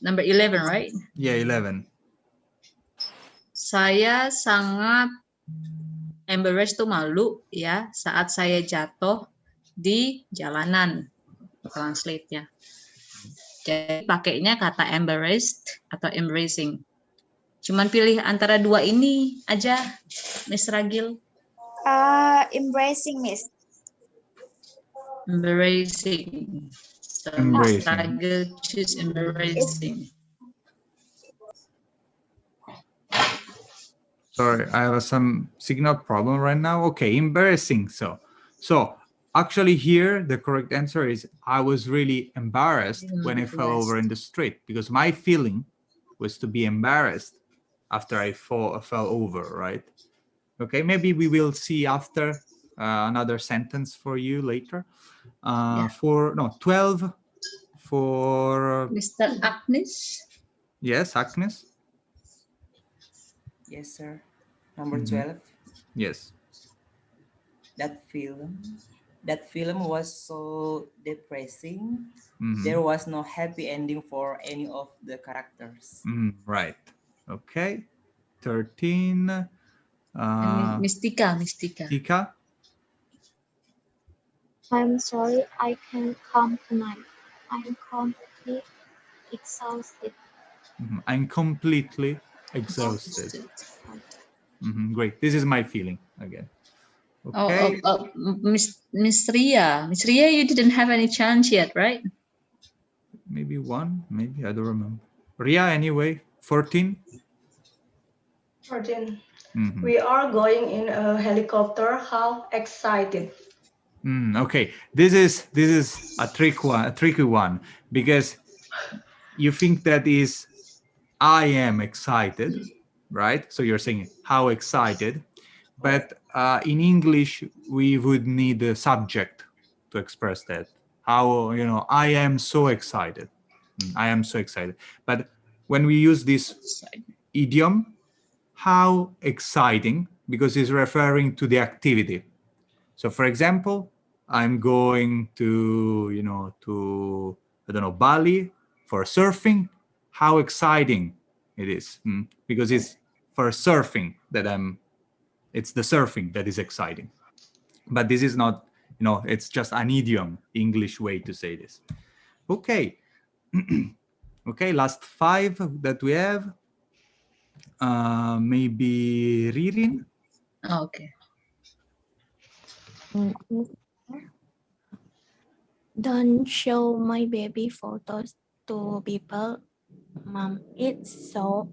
Number 11, right? Yeah, 11. Saya sangat embarrassed tuh malu ya saat saya jatuh di jalanan. Translate-nya. Jadi pakainya kata embarrassed atau embracing. Cuman pilih antara dua ini aja, Miss Ragil. Embracing, Miss. Embracing. So embracing. Miss Ragil choose embracing. Sorry, I have some signal problem right now. Okay, embarrassing. So actually here, the correct answer is I was really embarrassed when I fell over in the street, because my feeling was to be embarrassed after I fell over, right? Okay, maybe we will see after another sentence for you later. 12 for... Mr. Agnes? Yes, Agnes? Yes, sir. Number 12. Yes. That feeling that film was so depressing. There was no happy ending for any of the characters. Right. Okay. 13. Mystica. Tika. I'm sorry I can't come tonight. I'm completely exhausted. I'm completely exhausted. Great. This is my feeling again. Okay. Miss Ria. Miss Ria, you didn't have any chance yet, right? Maybe one, maybe, I don't remember. Ria, anyway, 14. 14. We are going in a helicopter. How excited! Okay, this is a tricky one, because you think that is I am excited, right? So you're saying how excited, but in English we would need a subject to express that. How, I am so excited. I am so excited. But when we use this idiom, how exciting, because it's referring to the activity. So for example, I'm going to, I don't know, Bali for surfing. How exciting it is, because it's for surfing that it's the surfing that is exciting. But this is not, it's just an idiom, English way to say this. Okay. Okay, last 5 that we have. Maybe Ririn. Okay. Don't show my baby photos to people, Mom. It's so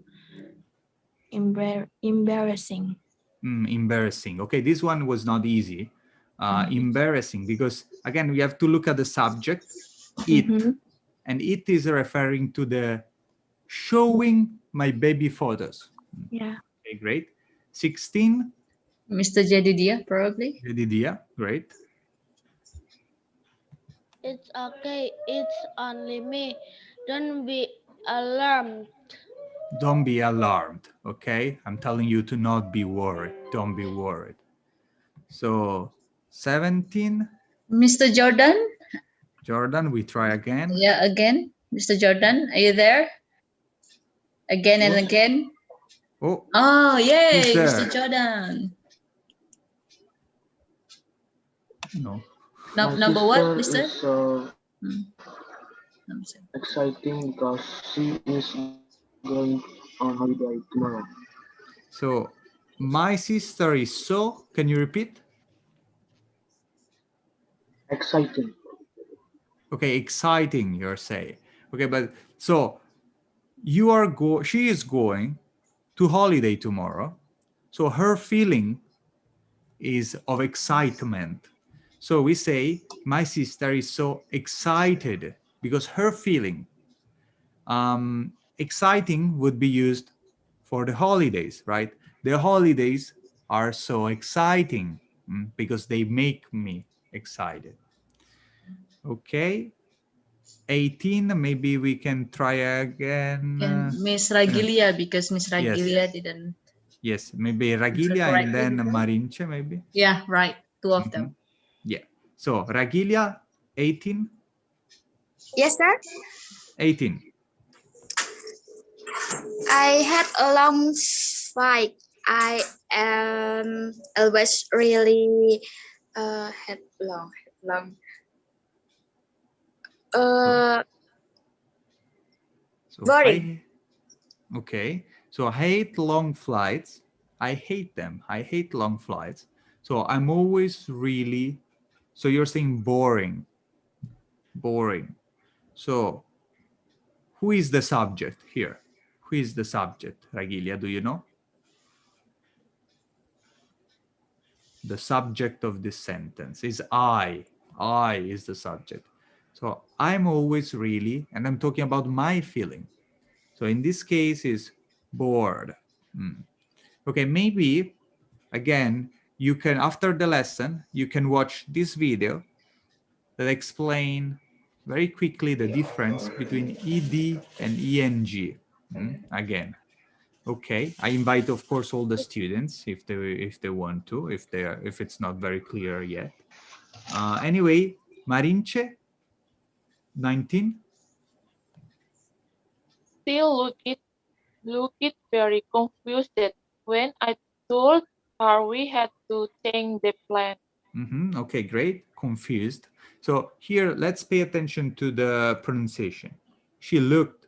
embarrassing. Embarrassing. Okay, this one was not easy. Embarrassing, because again, we have to look at the subject, it, and it is referring to the showing my baby photos. Yeah. Okay, great. 16. Mr. Jedidia, probably. Jedidia, great. It's okay. It's only me. Don't be alarmed. Don't be alarmed, okay? I'm telling you to not be worried. Don't be worried. So 17. Mr. Jordan. Jordan, we try again. Yeah, again. Mr. Jordan, are you there? Again and again. Oh, yay, Mr. Jordan. No. Number what, Mr.? Is, exciting because she is going on holiday tomorrow. So, my sister is so, can you repeat? Exciting. Okay, exciting, you're saying. Okay, but so she is going to holiday tomorrow. So her feeling is of excitement. So we say, my sister is so excited, because her feeling. Exciting would be used for the holidays, right? The holidays are so exciting, because they make me excited. Okay. 18, maybe we can try again. Miss Ragilia, because Miss Ragilia didn't. Yes, maybe Ragilia and then Marinche, maybe. Yeah, right. 2 of them. Yeah. So Ragilia, 18. Yes, sir. 18. I had a long fight. I am always really had long. Boring. Okay. So I hate long flights. I hate them. I hate long flights. So I'm always really, so you're saying boring. Boring. So who is the subject here? Who is the subject? Ragilia, do you know? The subject of this sentence is I. I is the subject. So I'm always really, and I'm talking about my feeling. So in this case is bored. Okay, maybe, again, you can, after the lesson, you can watch this video that explain very quickly the difference between ED and ENG. Again, okay, I invite, of course, all the students if they want to, if it's not very clear yet. Anyway, Marinche, 19. Still looked very confused when I told her we had to change the plan. Okay, great. Confused. So here, let's pay attention to the pronunciation. She looked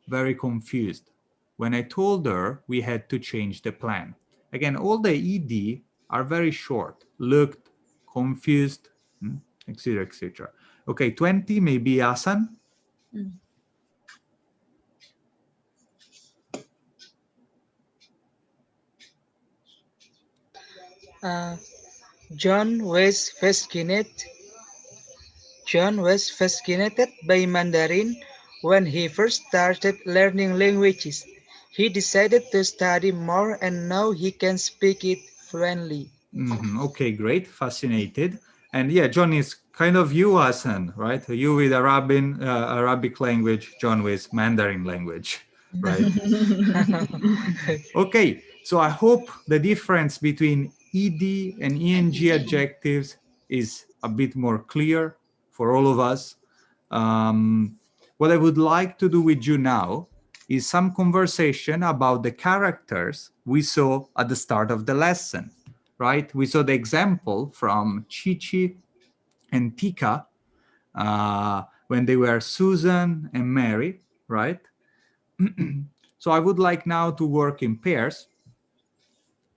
very confused when I told her we had to change the plan. Again, all the ed are very short. Looked, confused, etc., etc. Okay, 20, maybe Asan. John was fascinated by Mandarin when he first started learning languages. He decided to study more and now he can speak it fluently. Okay, great. Fascinated. And yeah, John is kind of you, Hassan, right? You with Arabic language, John with Mandarin language, right? Okay, so I hope the difference between ed and eng adjectives is a bit more clear for all of us. What I would like to do with you now is some conversation about the characters we saw at the start of the lesson, right? We saw the example from Chichi and Tika when they were Susan and Mary, right? So I would like now to work in pairs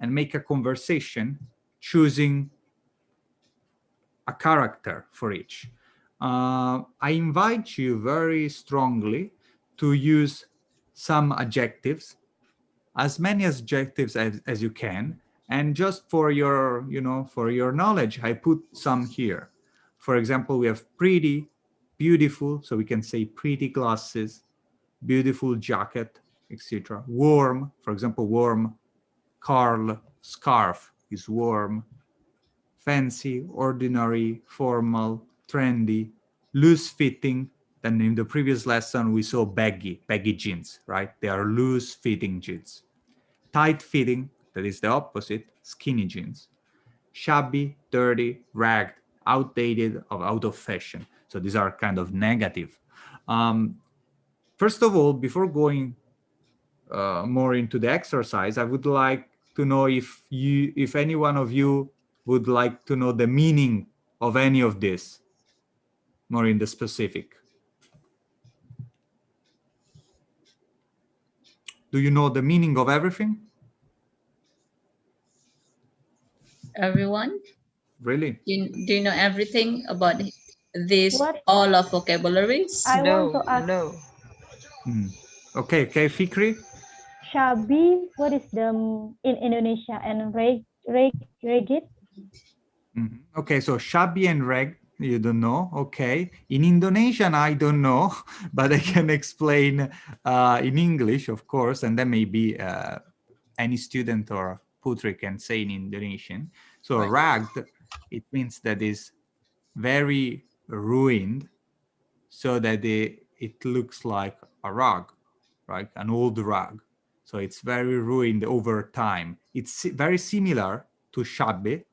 and make a conversation choosing a character for each. I invite you very strongly to use some adjectives, as many adjectives as you can. And just for your, for your knowledge, I put some here. For example, we have pretty, beautiful, so we can say pretty glasses, beautiful jacket, etc. Warm, for example, warm, Carl, scarf is warm, fancy, ordinary, formal, trendy, loose-fitting. Then in the previous lesson, we saw baggy jeans, right? They are loose-fitting jeans. Tight-fitting, that is the opposite, skinny jeans. Shabby, dirty, ragged, outdated, or out of fashion. So these are kind of negative. First of all, before going more into the exercise, I would like to know if any one of you would like to know the meaning of any of this, more in the specific. Do you know the meaning of everything? Everyone? Really? Do you know everything about this, all of vocabularies? I want to ask. No. Okay, Fikri? Shabby, what is the in Indonesia, and ragged? Okay, so shabby and rag, you don't know. Okay. In Indonesian, I don't know, but I can explain in English, of course, and then maybe any student or putri can say in Indonesian. So ragged, it means that is very ruined, so that it looks like a rug, right? An old rug. So it's very ruined over time. It's very similar to shabby,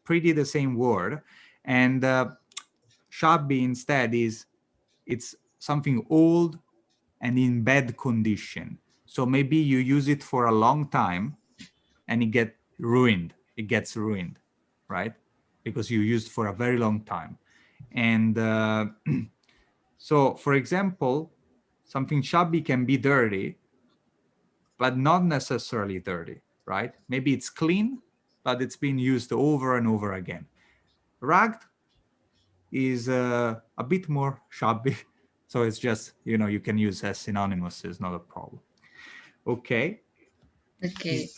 pretty the same word. And shabby instead it's something old and in bad condition. So maybe you use it for a long time and it gets ruined, right? Because you used for a very long time. And so, for example, something shabby can be dirty, but not necessarily dirty, right? Maybe it's clean, but it's been used over and over again. Ragged is a bit more shabby. So it's just, you can use as synonymous, is not a problem. Okay. Okay,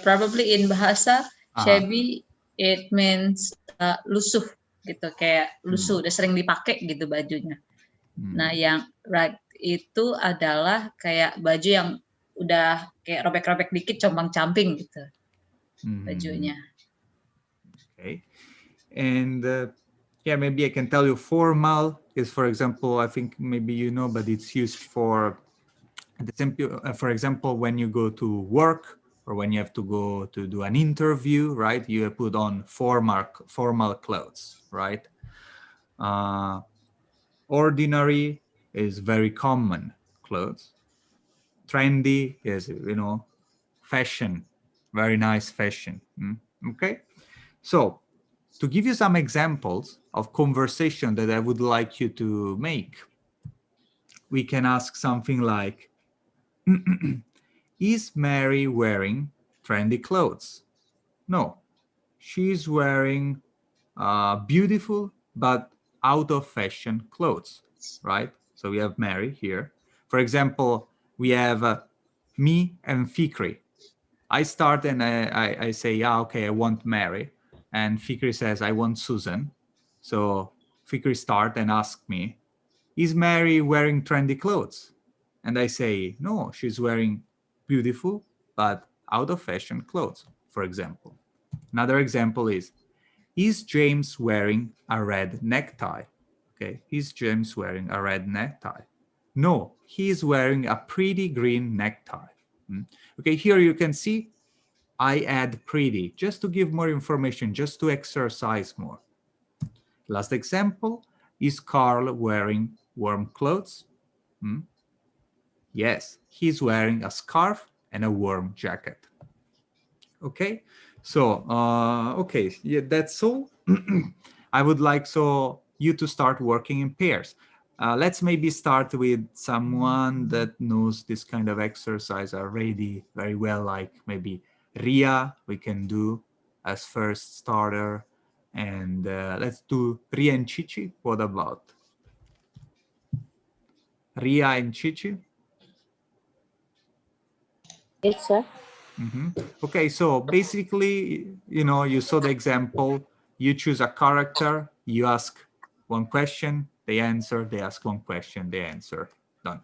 probably in bahasa shabby it means lusuh gitu, kayak lusuh, udah sering dipakai gitu bajunya. Nah, yang rag itu adalah kayak baju yang udah kayak robek-robek dikit, compang-camping gitu bajunya. Okay. And yeah, maybe I can tell you formal is, for example, I think maybe you know, but it's used for example, when you go to work, or when you have to go to do an interview, right? You put on formal clothes, right? Ordinary is very common clothes. Trendy is, fashion, very nice fashion. Okay, so to give you some examples of conversation that I would like you to make, we can ask something like, is Mary wearing trendy clothes? No, she's wearing beautiful but out of fashion clothes, right? So we have Mary here. For example, we have me and Fikri. I start and I say, yeah, okay, I want Mary. And Fikri says, I want Susan. So Fikri start and ask me, is Mary wearing trendy clothes? And I say, no, she's wearing beautiful but out of fashion clothes, for example. Another example is James wearing a red necktie? Okay, is James wearing a red necktie? No, he's wearing a pretty green necktie. Okay, here you can see I add pretty just to give more information, just to exercise more. Last example, is Carl wearing warm clothes? Yes, he's wearing a scarf and a warm jacket. Okay, so okay, yeah, that's all. I would like you to start working in pairs. Let's maybe start with someone that knows this kind of exercise already very well, like maybe Ria, we can do as first starter. And let's do Ria and Chichi. What about Ria and Chichi? Yes, sir. Okay, so basically, you saw the example. You choose a character, you ask one question, they answer, they ask one question, they answer. Done.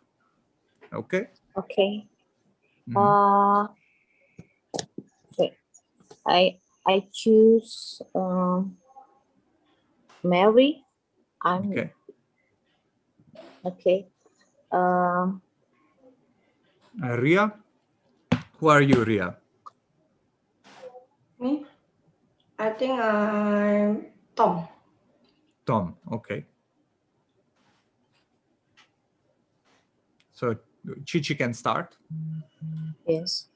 Okay? Okay. Okay. I choose Mary. Okay. Okay. Ria? Who are you, Ria? Me? I think I'm Tom. Tom, okay. So Chichi can start. Yes.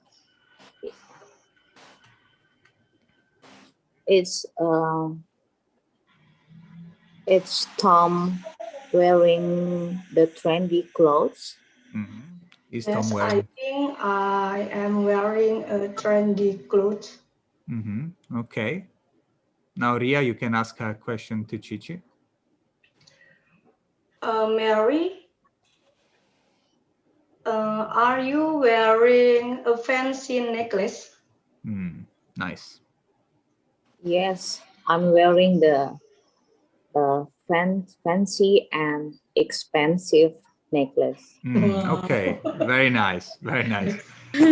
It's Tom wearing the trendy clothes. Is Yes, Tom wearing? I think I am wearing a trendy clothes. Okay. Now, Ria, you can ask a question to Chichi. Mary, are you wearing a fancy necklace? Nice. Yes, I'm wearing the fancy and expensive necklace. Okay, very nice, very nice.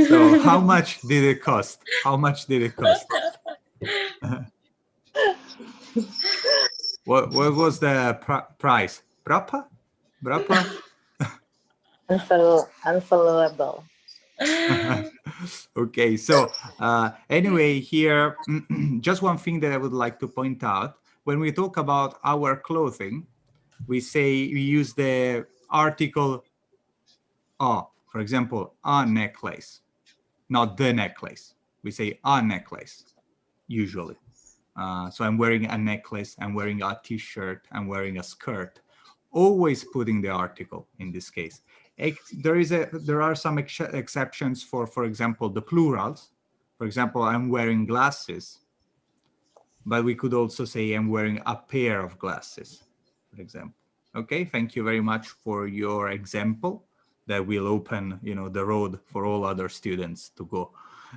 So how much did it cost? How much did it cost? What was the price? Berapa? Berapa? Unfollowable. Okay, so anyway, here, just one thing that I would like to point out. When we talk about our clothing, we use the article a, for example, a necklace, not the necklace. We say a necklace, usually. So I'm wearing a necklace, I'm wearing a t-shirt, I'm wearing a skirt, always putting the article in this case. There are some exceptions for example, the plurals. For example, I'm wearing glasses, but we could also say I'm wearing a pair of glasses, for example. Okay, thank you very much for your example. That will open, the road for all other students to go.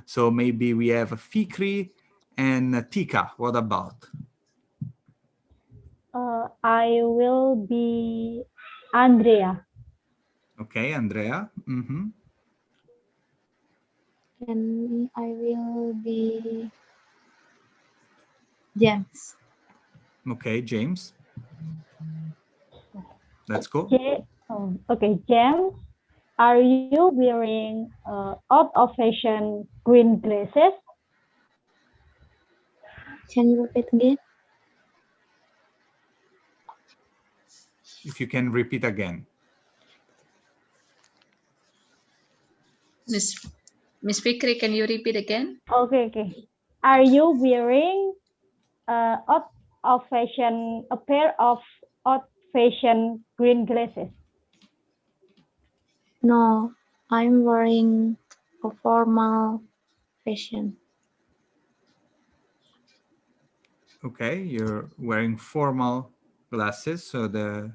So maybe we have Fikri and Tika. What about? I will be Andrea. Okay, Andrea. And I will be James. Okay, James. Let's go. Okay, James. Are you wearing out of fashion green glasses? Can you repeat again? If you can repeat again. Miss Fikri, can you repeat again? Okay. Are you wearing out of fashion a pair of out fashion green glasses? No, I'm wearing a formal fashion. Okay, you're wearing formal glasses, so they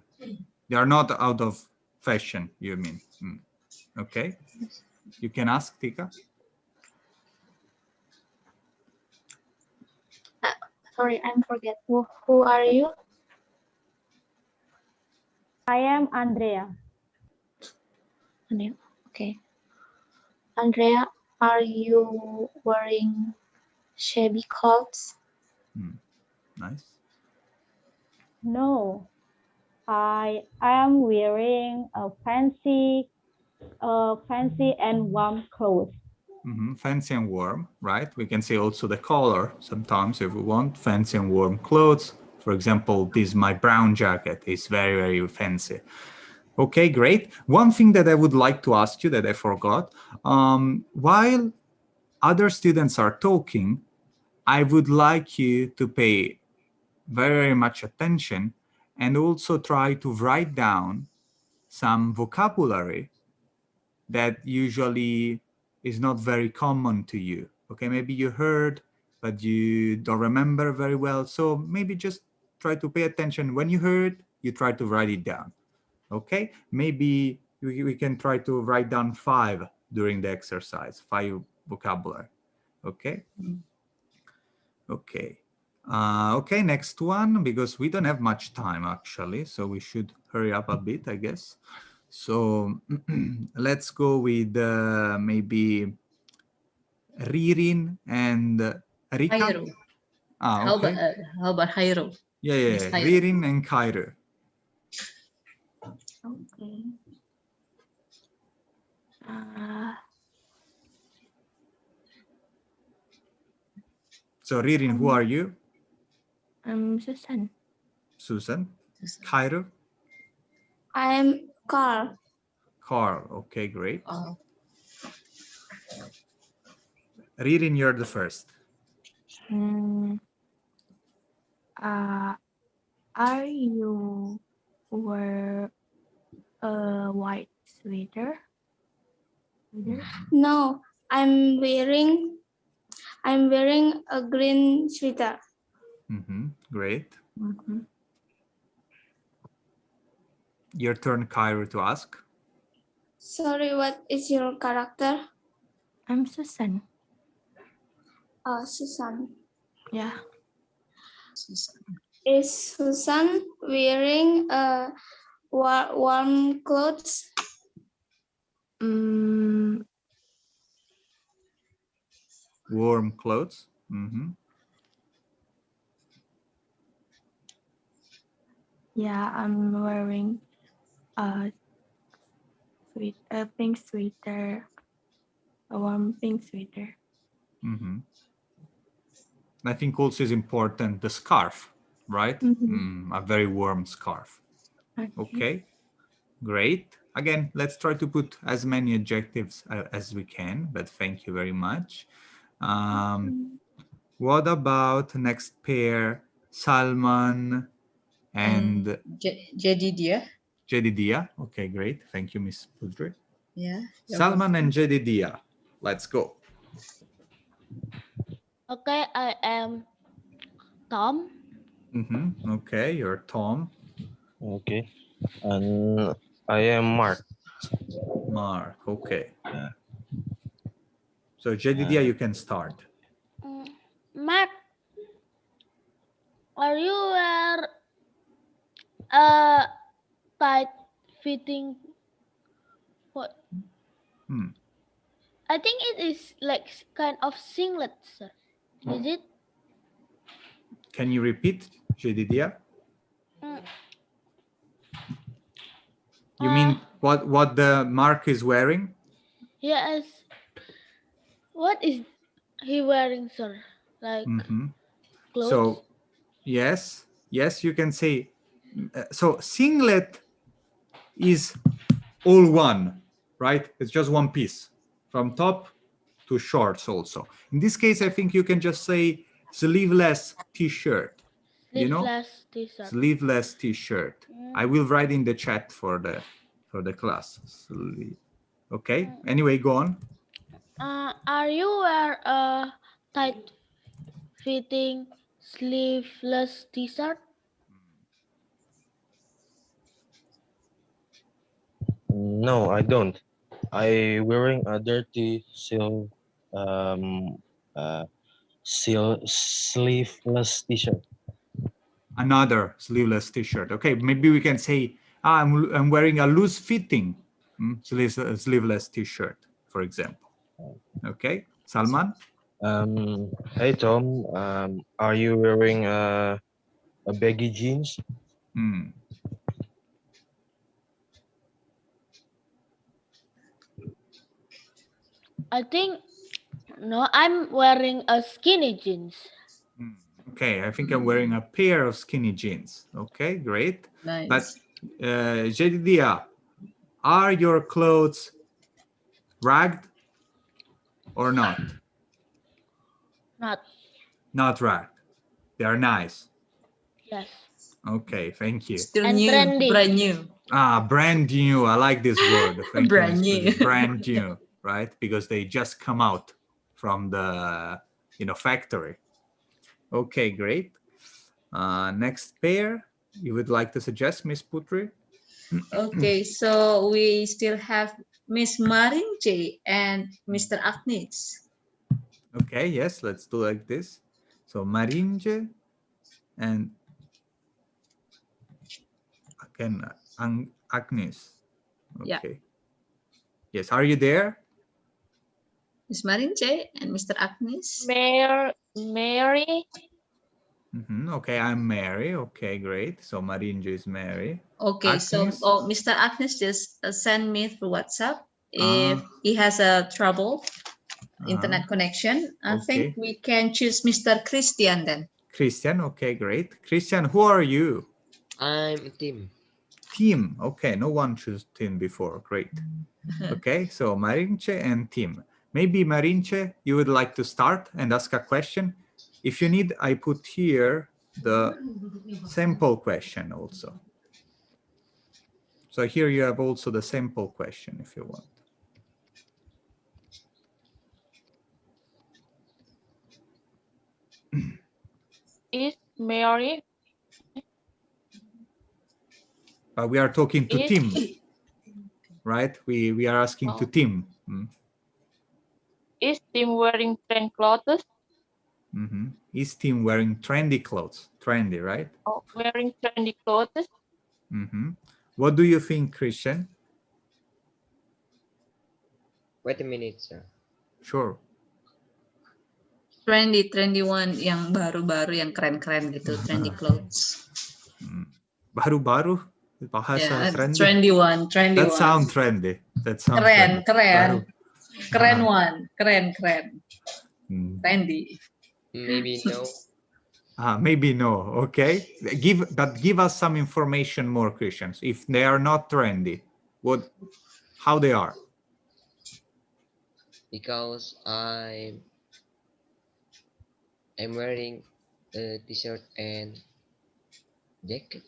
are not out of fashion, you mean? Okay, you can ask, Tika. Sorry, I'm forget. Who are you? I am Andrea. Andrea. Okay. Andrea, are you wearing shabby clothes? Nice. No, I am wearing a fancy and warm clothes. Fancy and warm, right? We can say also the color sometimes if we want. Fancy and warm clothes. For example, this my brown jacket is very, very fancy. Okay, great. One thing that I would like to ask you that I forgot, while other students are talking, I would like you to pay very, very much attention and also try to write down some vocabulary that usually is not very common to you. Okay, maybe you heard, but you don't remember very well. So maybe just try to pay attention. When you heard, you try to write it down. Okay, maybe we can try to write down 5 during the exercise, 5 vocabulary. Okay. Okay. Okay, next one, because we don't have much time actually, so we should hurry up a bit, I guess. So let's go with maybe Ririn and Rika. Cairo. Okay. How about Cairo? Yeah. Ririn and Cairo. Okay. So Ririn, who are you? I'm Susan. Susan. Cairo. I'm Carl. Carl. Okay, great. Ririn, you're the first. Are you wear a white sweater? No, I'm wearing a green sweater. Great. Your turn, Cairo, to ask. Sorry, what is your character? I'm Susan. Oh, Susan. Yeah. Is Susan wearing warm clothes? Warm clothes. Yeah, I'm wearing a pink sweater, a warm pink sweater. I think also is important the scarf, right? A very warm scarf. Okay, great. Again, let's try to put as many adjectives as we can, but thank you very much. What about next pair, Salman and Jedidia? Jedidia. Okay, great. Thank you, Miss Pudre. Yeah. Salman and Jedidia. Let's go. Okay, I am Tom. Okay, you're Tom. Okay, and I am Mark. Mark, okay. So Jedidia, you can start. Mark, are you wear a tight fitting? What? I think it is like kind of singlet, sir. Is it? Can you repeat, Jedidia? You mean what the Mark is wearing? Yes. What is he wearing, sir? Like clothes? So, yes, you can say. So singlet is all one, right? It's just one piece from top to shorts also. In this case, I think you can just say sleeveless t-shirt. You know, Sleeveless t-shirt. sleeveless t-shirt. I will write in the chat for the class. Okay. Anyway, go on. Are you wear a tight-fitting sleeveless t-shirt? No, I don't. I wearing a dirty uh, sleeveless t-shirt. Another sleeveless t-shirt. Okay, maybe we can say I'm wearing a loose fitting sleeveless t-shirt, for example. Okay, Salman. Hey Tom, are you wearing a baggy jeans? I think no, I'm wearing a skinny jeans. Okay, I think I'm wearing a pair of skinny jeans. Okay, great. Nice. But Jedidia, are your clothes ragged or not? Not. Not ragged. They are nice. Yes. Okay, thank you. Still And new, trendy. brand new. Brand new. I like this word. Thank you, Brand Miss new. Putri. Brand new, right? Because they just come out from the factory. Okay, great. Next pair you would like to suggest, Miss Putri? Okay, so we still have Miss Marinche and Mr. Agnes. Okay, yes, let's do like this. So Marinje and again Agnes. Yeah. Okay. Yes, are you there? Miss Marinche and Mr. Agnes. Mary. Okay, I'm Mary. Okay, great. So Marinje is Mary. Okay, Agnes? so Mr. Agnes just send me through WhatsApp if he has a trouble internet connection. I think we can choose Mr. Christian then. Christian, okay, great. Christian, who are you? I'm Tim. Tim, okay, no one chose Tim before, great. Okay, so Marinche and Tim. Maybe Marinche, you would like to start and ask a question. If you need, I put here the sample question also. So here you have also the sample question if you want. Is Mary? But we are talking to Tim, right? We are asking to Tim. Is Tim wearing trendy clothes? Is Tim wearing trendy clothes? Trendy, right? Oh, wearing trendy clothes? What do you think, Christian? Wait a minute, sir. Sure. Trendy one yang baru-baru yang keren-keren gitu, trendy clothes. Baru-baru? Bahasa trendy. Trendy one. That sound trendy. That sound Keren, trendy. keren. Keren one, keren. Trendy. Maybe no. Maybe no. Okay. Give us some information more, Christians. If they are not trendy, how they are? Because I'm wearing a t-shirt and jacket.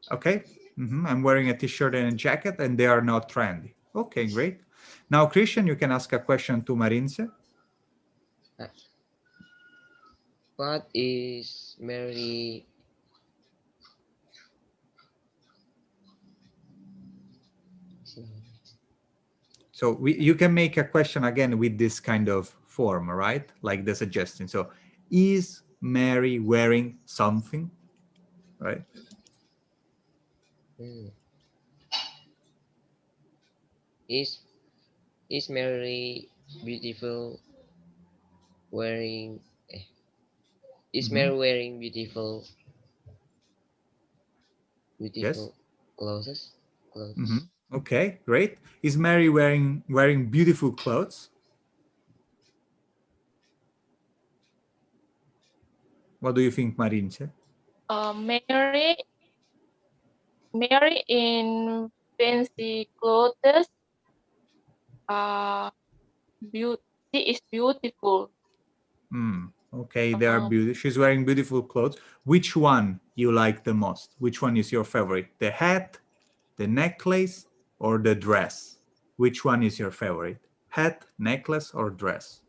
Okay. I'm wearing a t-shirt and a jacket, and they are not trendy. Okay, great. Now, Christian, you can ask a question to Marince. What is Mary? So you can make a question again with this kind of form, right? Like the suggestion. So is Mary wearing something, right? Is Mary beautiful wearing? Is Mary wearing beautiful Yes. clothes? Okay, great. Is Mary wearing beautiful clothes? What do you think, Marinche? Mary in fancy clothes. She is beautiful. Okay, they are beautiful. She's wearing beautiful clothes. Which one you like the most? Which one is your favorite? The hat, the necklace, or the dress? Which one is your favorite? Hat, necklace, or dress?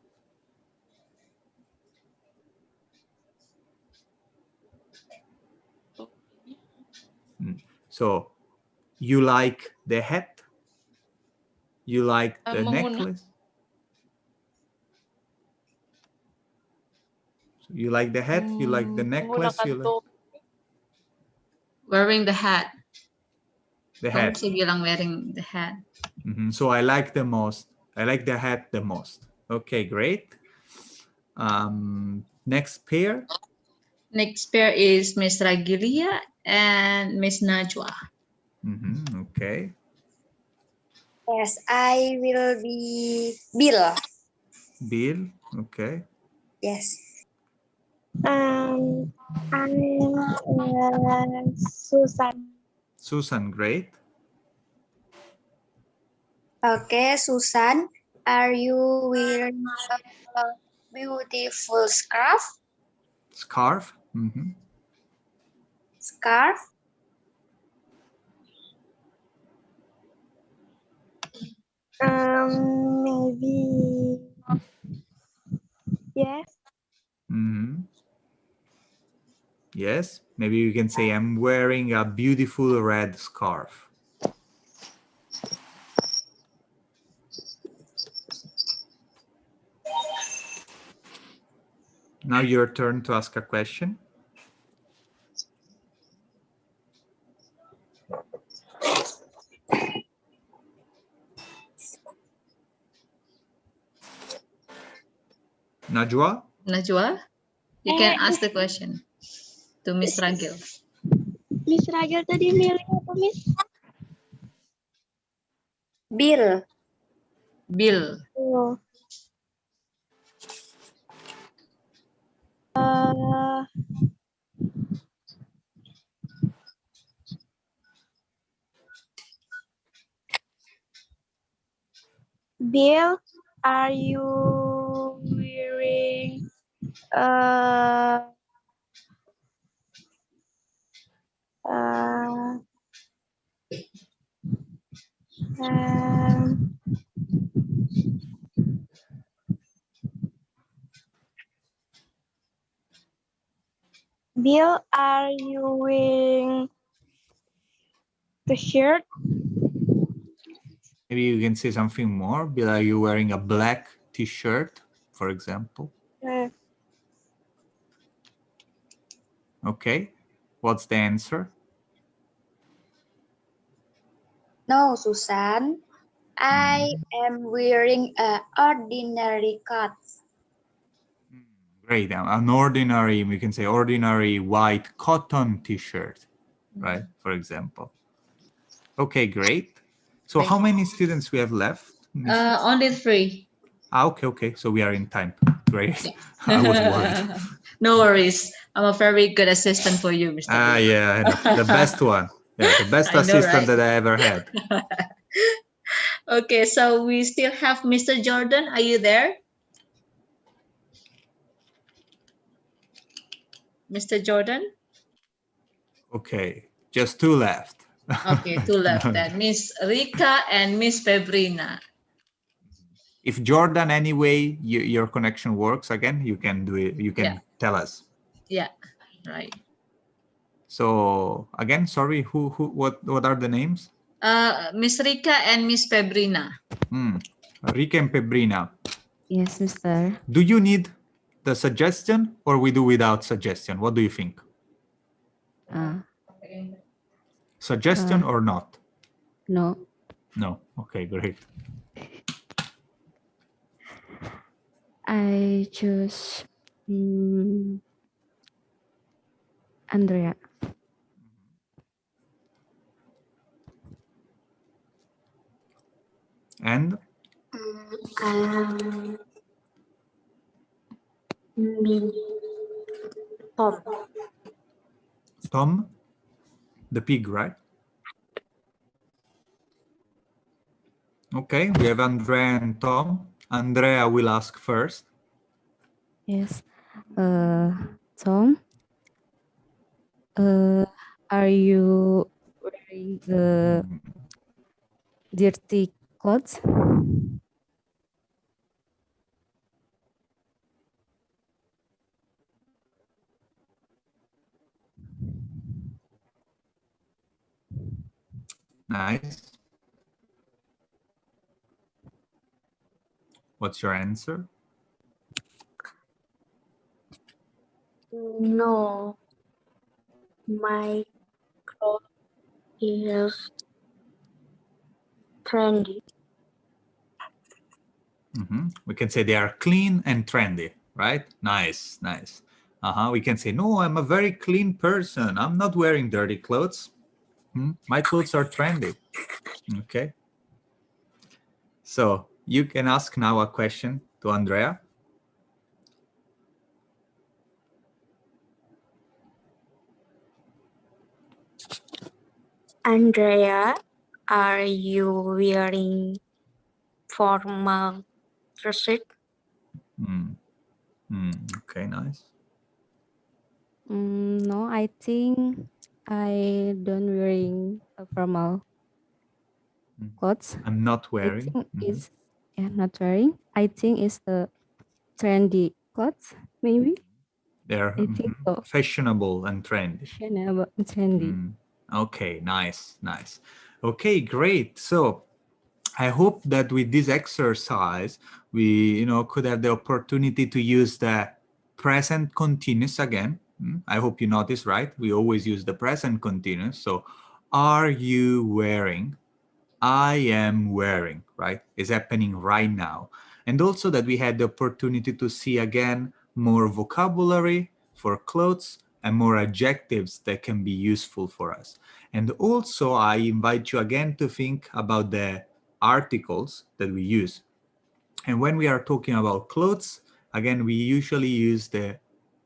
So you like the hat? You like the necklace? So you like the hat? You like the necklace? You like Wearing the hat. the Kamu hat. bisa bilang wearing the hat. So I like the most. I like the hat the most. Okay, great. Next pair. Next pair is Miss Ragilia and Miss Najwa. Okay. Yes, I will be Bill. Bill. Okay. Yes. I'm Susan. Susan, great. Okay, Susan, are you wearing a beautiful scarf? Scarf. Scarf? Maybe yes. Yes. Maybe you can say I'm wearing a beautiful red scarf. Now your turn to ask a question. Najwa? Najwa, you can ask the question to Miss Ragil. Miss Ragil tadi milih apa, Miss? Bill. Bill. Oh. Bill, are you wearing Bill, are you wearing the shirt? Maybe you can say something more. Bill, are you wearing a black t-shirt, for example? Okay. What's the answer? No, Susan. I am wearing an ordinary coat. Great. An ordinary, we can say ordinary white cotton t-shirt, right? For example. Okay, great. So how many students we have left? Only 3. Okay. So we are in time. Great. I was worried. No worries. I'm a very good assistant for you, Mr. Yeah, I know. The best one. Yeah, the best assistant that I ever had. Okay, so we still have Mr. Jordan. Are you there? Mr. Jordan? Okay, just 2 left. Okay, 2 left then. Miss Rika and Miss Febrina. If Jordan, anyway, your connection works again, you can do it. You can tell us. Yeah, right. So again, sorry, what are the names? Miss Rika and Miss Febrina. Rika and Febrina. Yes, Mister. Do you need the suggestion or we do without suggestion? What do you think? Suggestion or not? No. No. Okay, great. I choose Andrea. And? Tom. Tom, the pig, right? Okay, we have Andrea and Tom. Andrea will ask first. Yes. Tom, are you wearing dirty clothes? Nice. What's your answer? No, my clothes is trendy. We can say they are clean and trendy, right? Nice, nice. We can say, no, I'm a very clean person. I'm not wearing dirty clothes. My clothes are trendy. Okay. So you can ask now a question to Andrea. Andrea, are you wearing formal dresses? Okay, nice. No, I think I don't wearing a formal clothes. I'm not I wearing. think it's not wearing. I think it's a trendy clothes, maybe. They're I think so. fashionable and trendy. Fashionable and trendy. Okay, nice, nice. Okay, great. So I hope that with this exercise, we could have the opportunity to use the present continuous again. I hope you notice, right? We always use the present continuous. So, are you wearing? I am wearing, right? Is happening right now. And also that we had the opportunity to see again more vocabulary for clothes and more adjectives that can be useful for us. And also I invite you again to think about the articles that we use. And when we are talking about clothes, again, we usually use the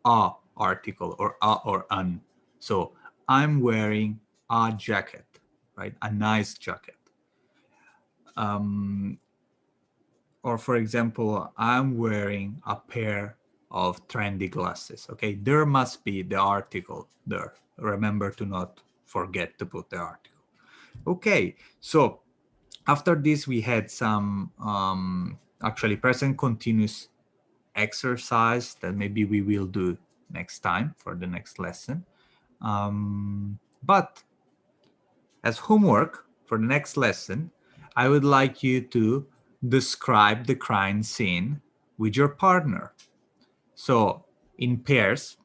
a article or a or an. So I'm wearing a jacket, right? A nice jacket. Or for example, I'm wearing a pair of trendy glasses. Okay, there must be the article there. Remember to not forget to put the article. Okay, so after this we had some actually present continuous exercise that maybe we will do next time for the next lesson. But as homework for the next lesson, I would like you to describe the crime scene with your partner. So in pairs,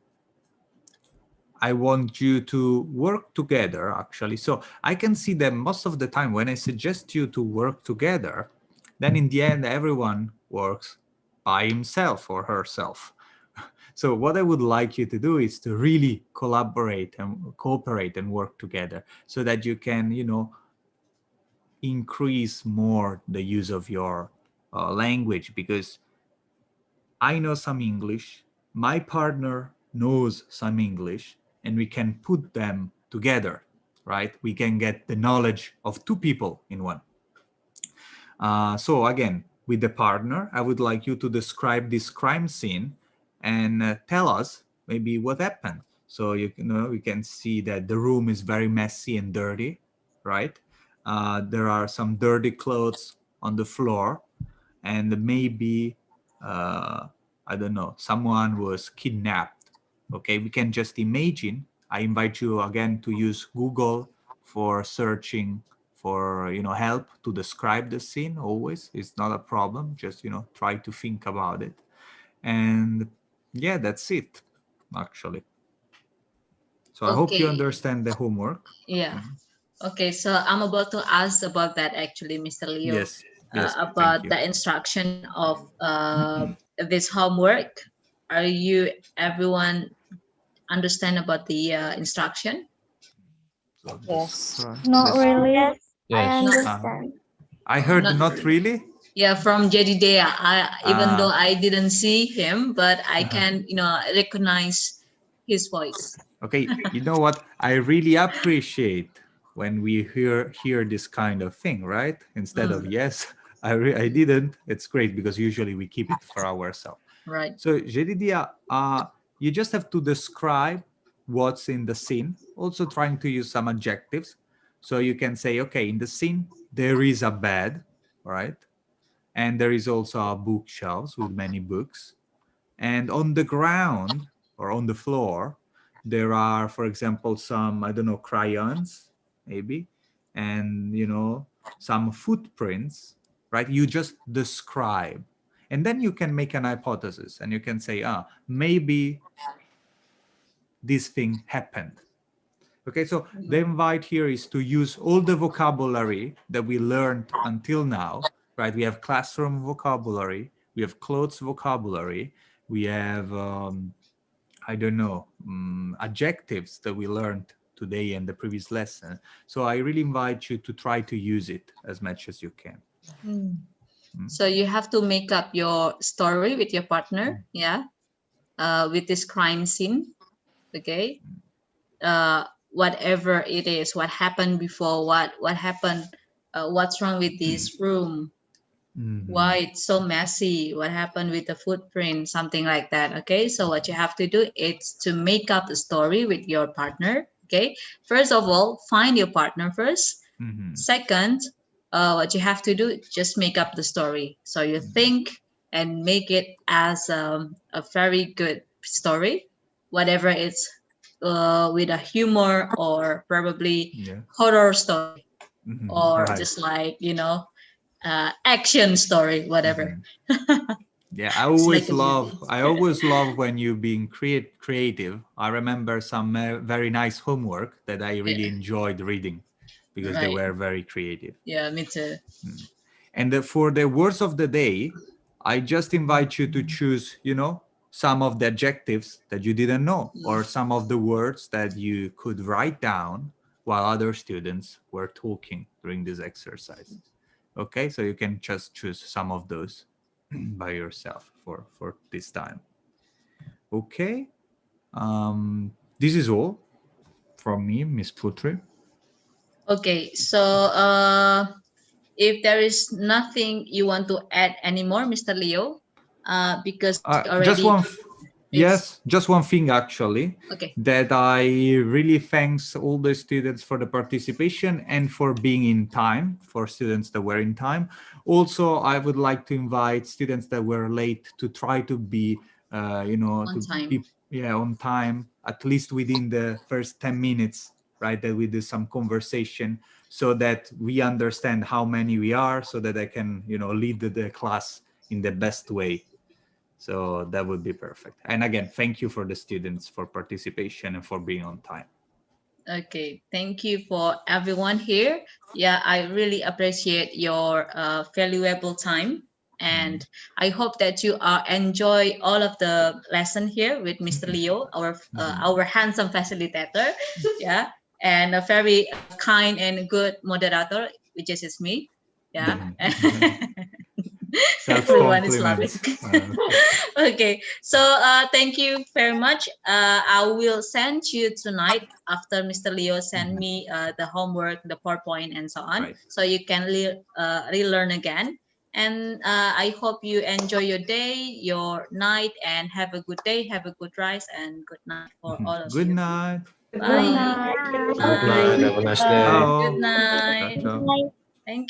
I want you to work together actually. So I can see that most of the time when I suggest you to work together, then in the end, everyone works by himself or herself. So what I would like you to do is to really collaborate and cooperate and work together so that you can, increase more the use of your language, because I know some English, my partner knows some English, and we can put them together, right? We can get the knowledge of two people in one. So again, with the partner, I would like you to describe this crime scene and tell us maybe what happened. So we can see that the room is very messy and dirty, right? There are some dirty clothes on the floor, and maybe I don't know, someone was kidnapped. Okay, we can just imagine. I invite you again to use Google for searching for help to describe the scene. Always, it's not a problem. Just try to think about it, and yeah, that's it actually. So I hope you understand the homework. Yeah. Okay, so I'm about to ask about that actually, Mr. Leo. Yes, yes, thank About you. the instruction of this homework. Are you everyone understand about the instruction? Yes. Not really. Yes, I No. understand. I heard not really. Yeah, from Jedidea. Even though I didn't see him, but I can, recognize his voice. Okay, you know what? I really appreciate when we hear this kind of thing, right? Instead of yes, I didn't. It's great because usually we keep it for ourselves. Right. So Jedidia, you just have to describe what's in the scene. Also trying to use some adjectives. So you can say, okay, in the scene there is a bed, right? And there is also a bookshelves with many books. And on the ground or on the floor, there are, for example, some, I don't know, crayons, maybe, and, some footprints, right? You just describe. And then you can make an hypothesis and you can say, maybe this thing happened. Okay, so the invite here is to use all the vocabulary that we learned until now, right? We have classroom vocabulary, we have clothes vocabulary, we have, I don't know, adjectives that we learned today in the previous lesson. So I really invite you to try to use it as much as you can. So you have to make up your story with your partner, yeah, with this crime scene, okay? Whatever it is, what happened before, what happened, what's wrong with this room, why it's so messy, what happened with the footprint, something like that. Okay, so what you have to do is to make up the story with your partner. Okay, first of all, find your partner first. Second, what you have to do, just make up the story. So you think and make it as a very good story, whatever it's with a humor or probably horror story, or just like action story, whatever. Yeah, I always love when you being creative. I remember some very nice homework that I really enjoyed reading because they were very creative. Yeah, me too. And for the words of the day, I just invite you to choose, some of the adjectives that you didn't know, or some of the words that you could write down while other students were talking during this exercise. Okay, so you can just choose some of those by yourself for this time. Okay, this is all from me, Miss Putri. Okay, so if there is nothing you want to add anymore, Mr. Leo, because already just one thing actually. Okay. That I really thanks all the students for the participation and for being in time, for students that were in time. Also, I would like to invite students that were late to try to be on time, at least within the first 10 minutes, right? That we do some conversation so that we understand how many we are, so that I can, lead the class in the best way. So that would be perfect. And again, thank you for the students for participation and for being on time. Okay, thank you for everyone here. Yeah, I really appreciate your valuable time. And I hope that you enjoy all of the lesson here with Mr. Leo, our handsome facilitator, yeah, and a very kind and good moderator, which is me, yeah. Everyone is laughing. Okay, so thank you very much. I will send you tonight after Mr. Leo send me the homework, the PowerPoint, and so on, so you can relearn again. And I hope you enjoy your day, your night, and have a good day, have a good rise, and good night for all of you. Good night. Bye. Good night. Have a nice day. Good night. Thank you.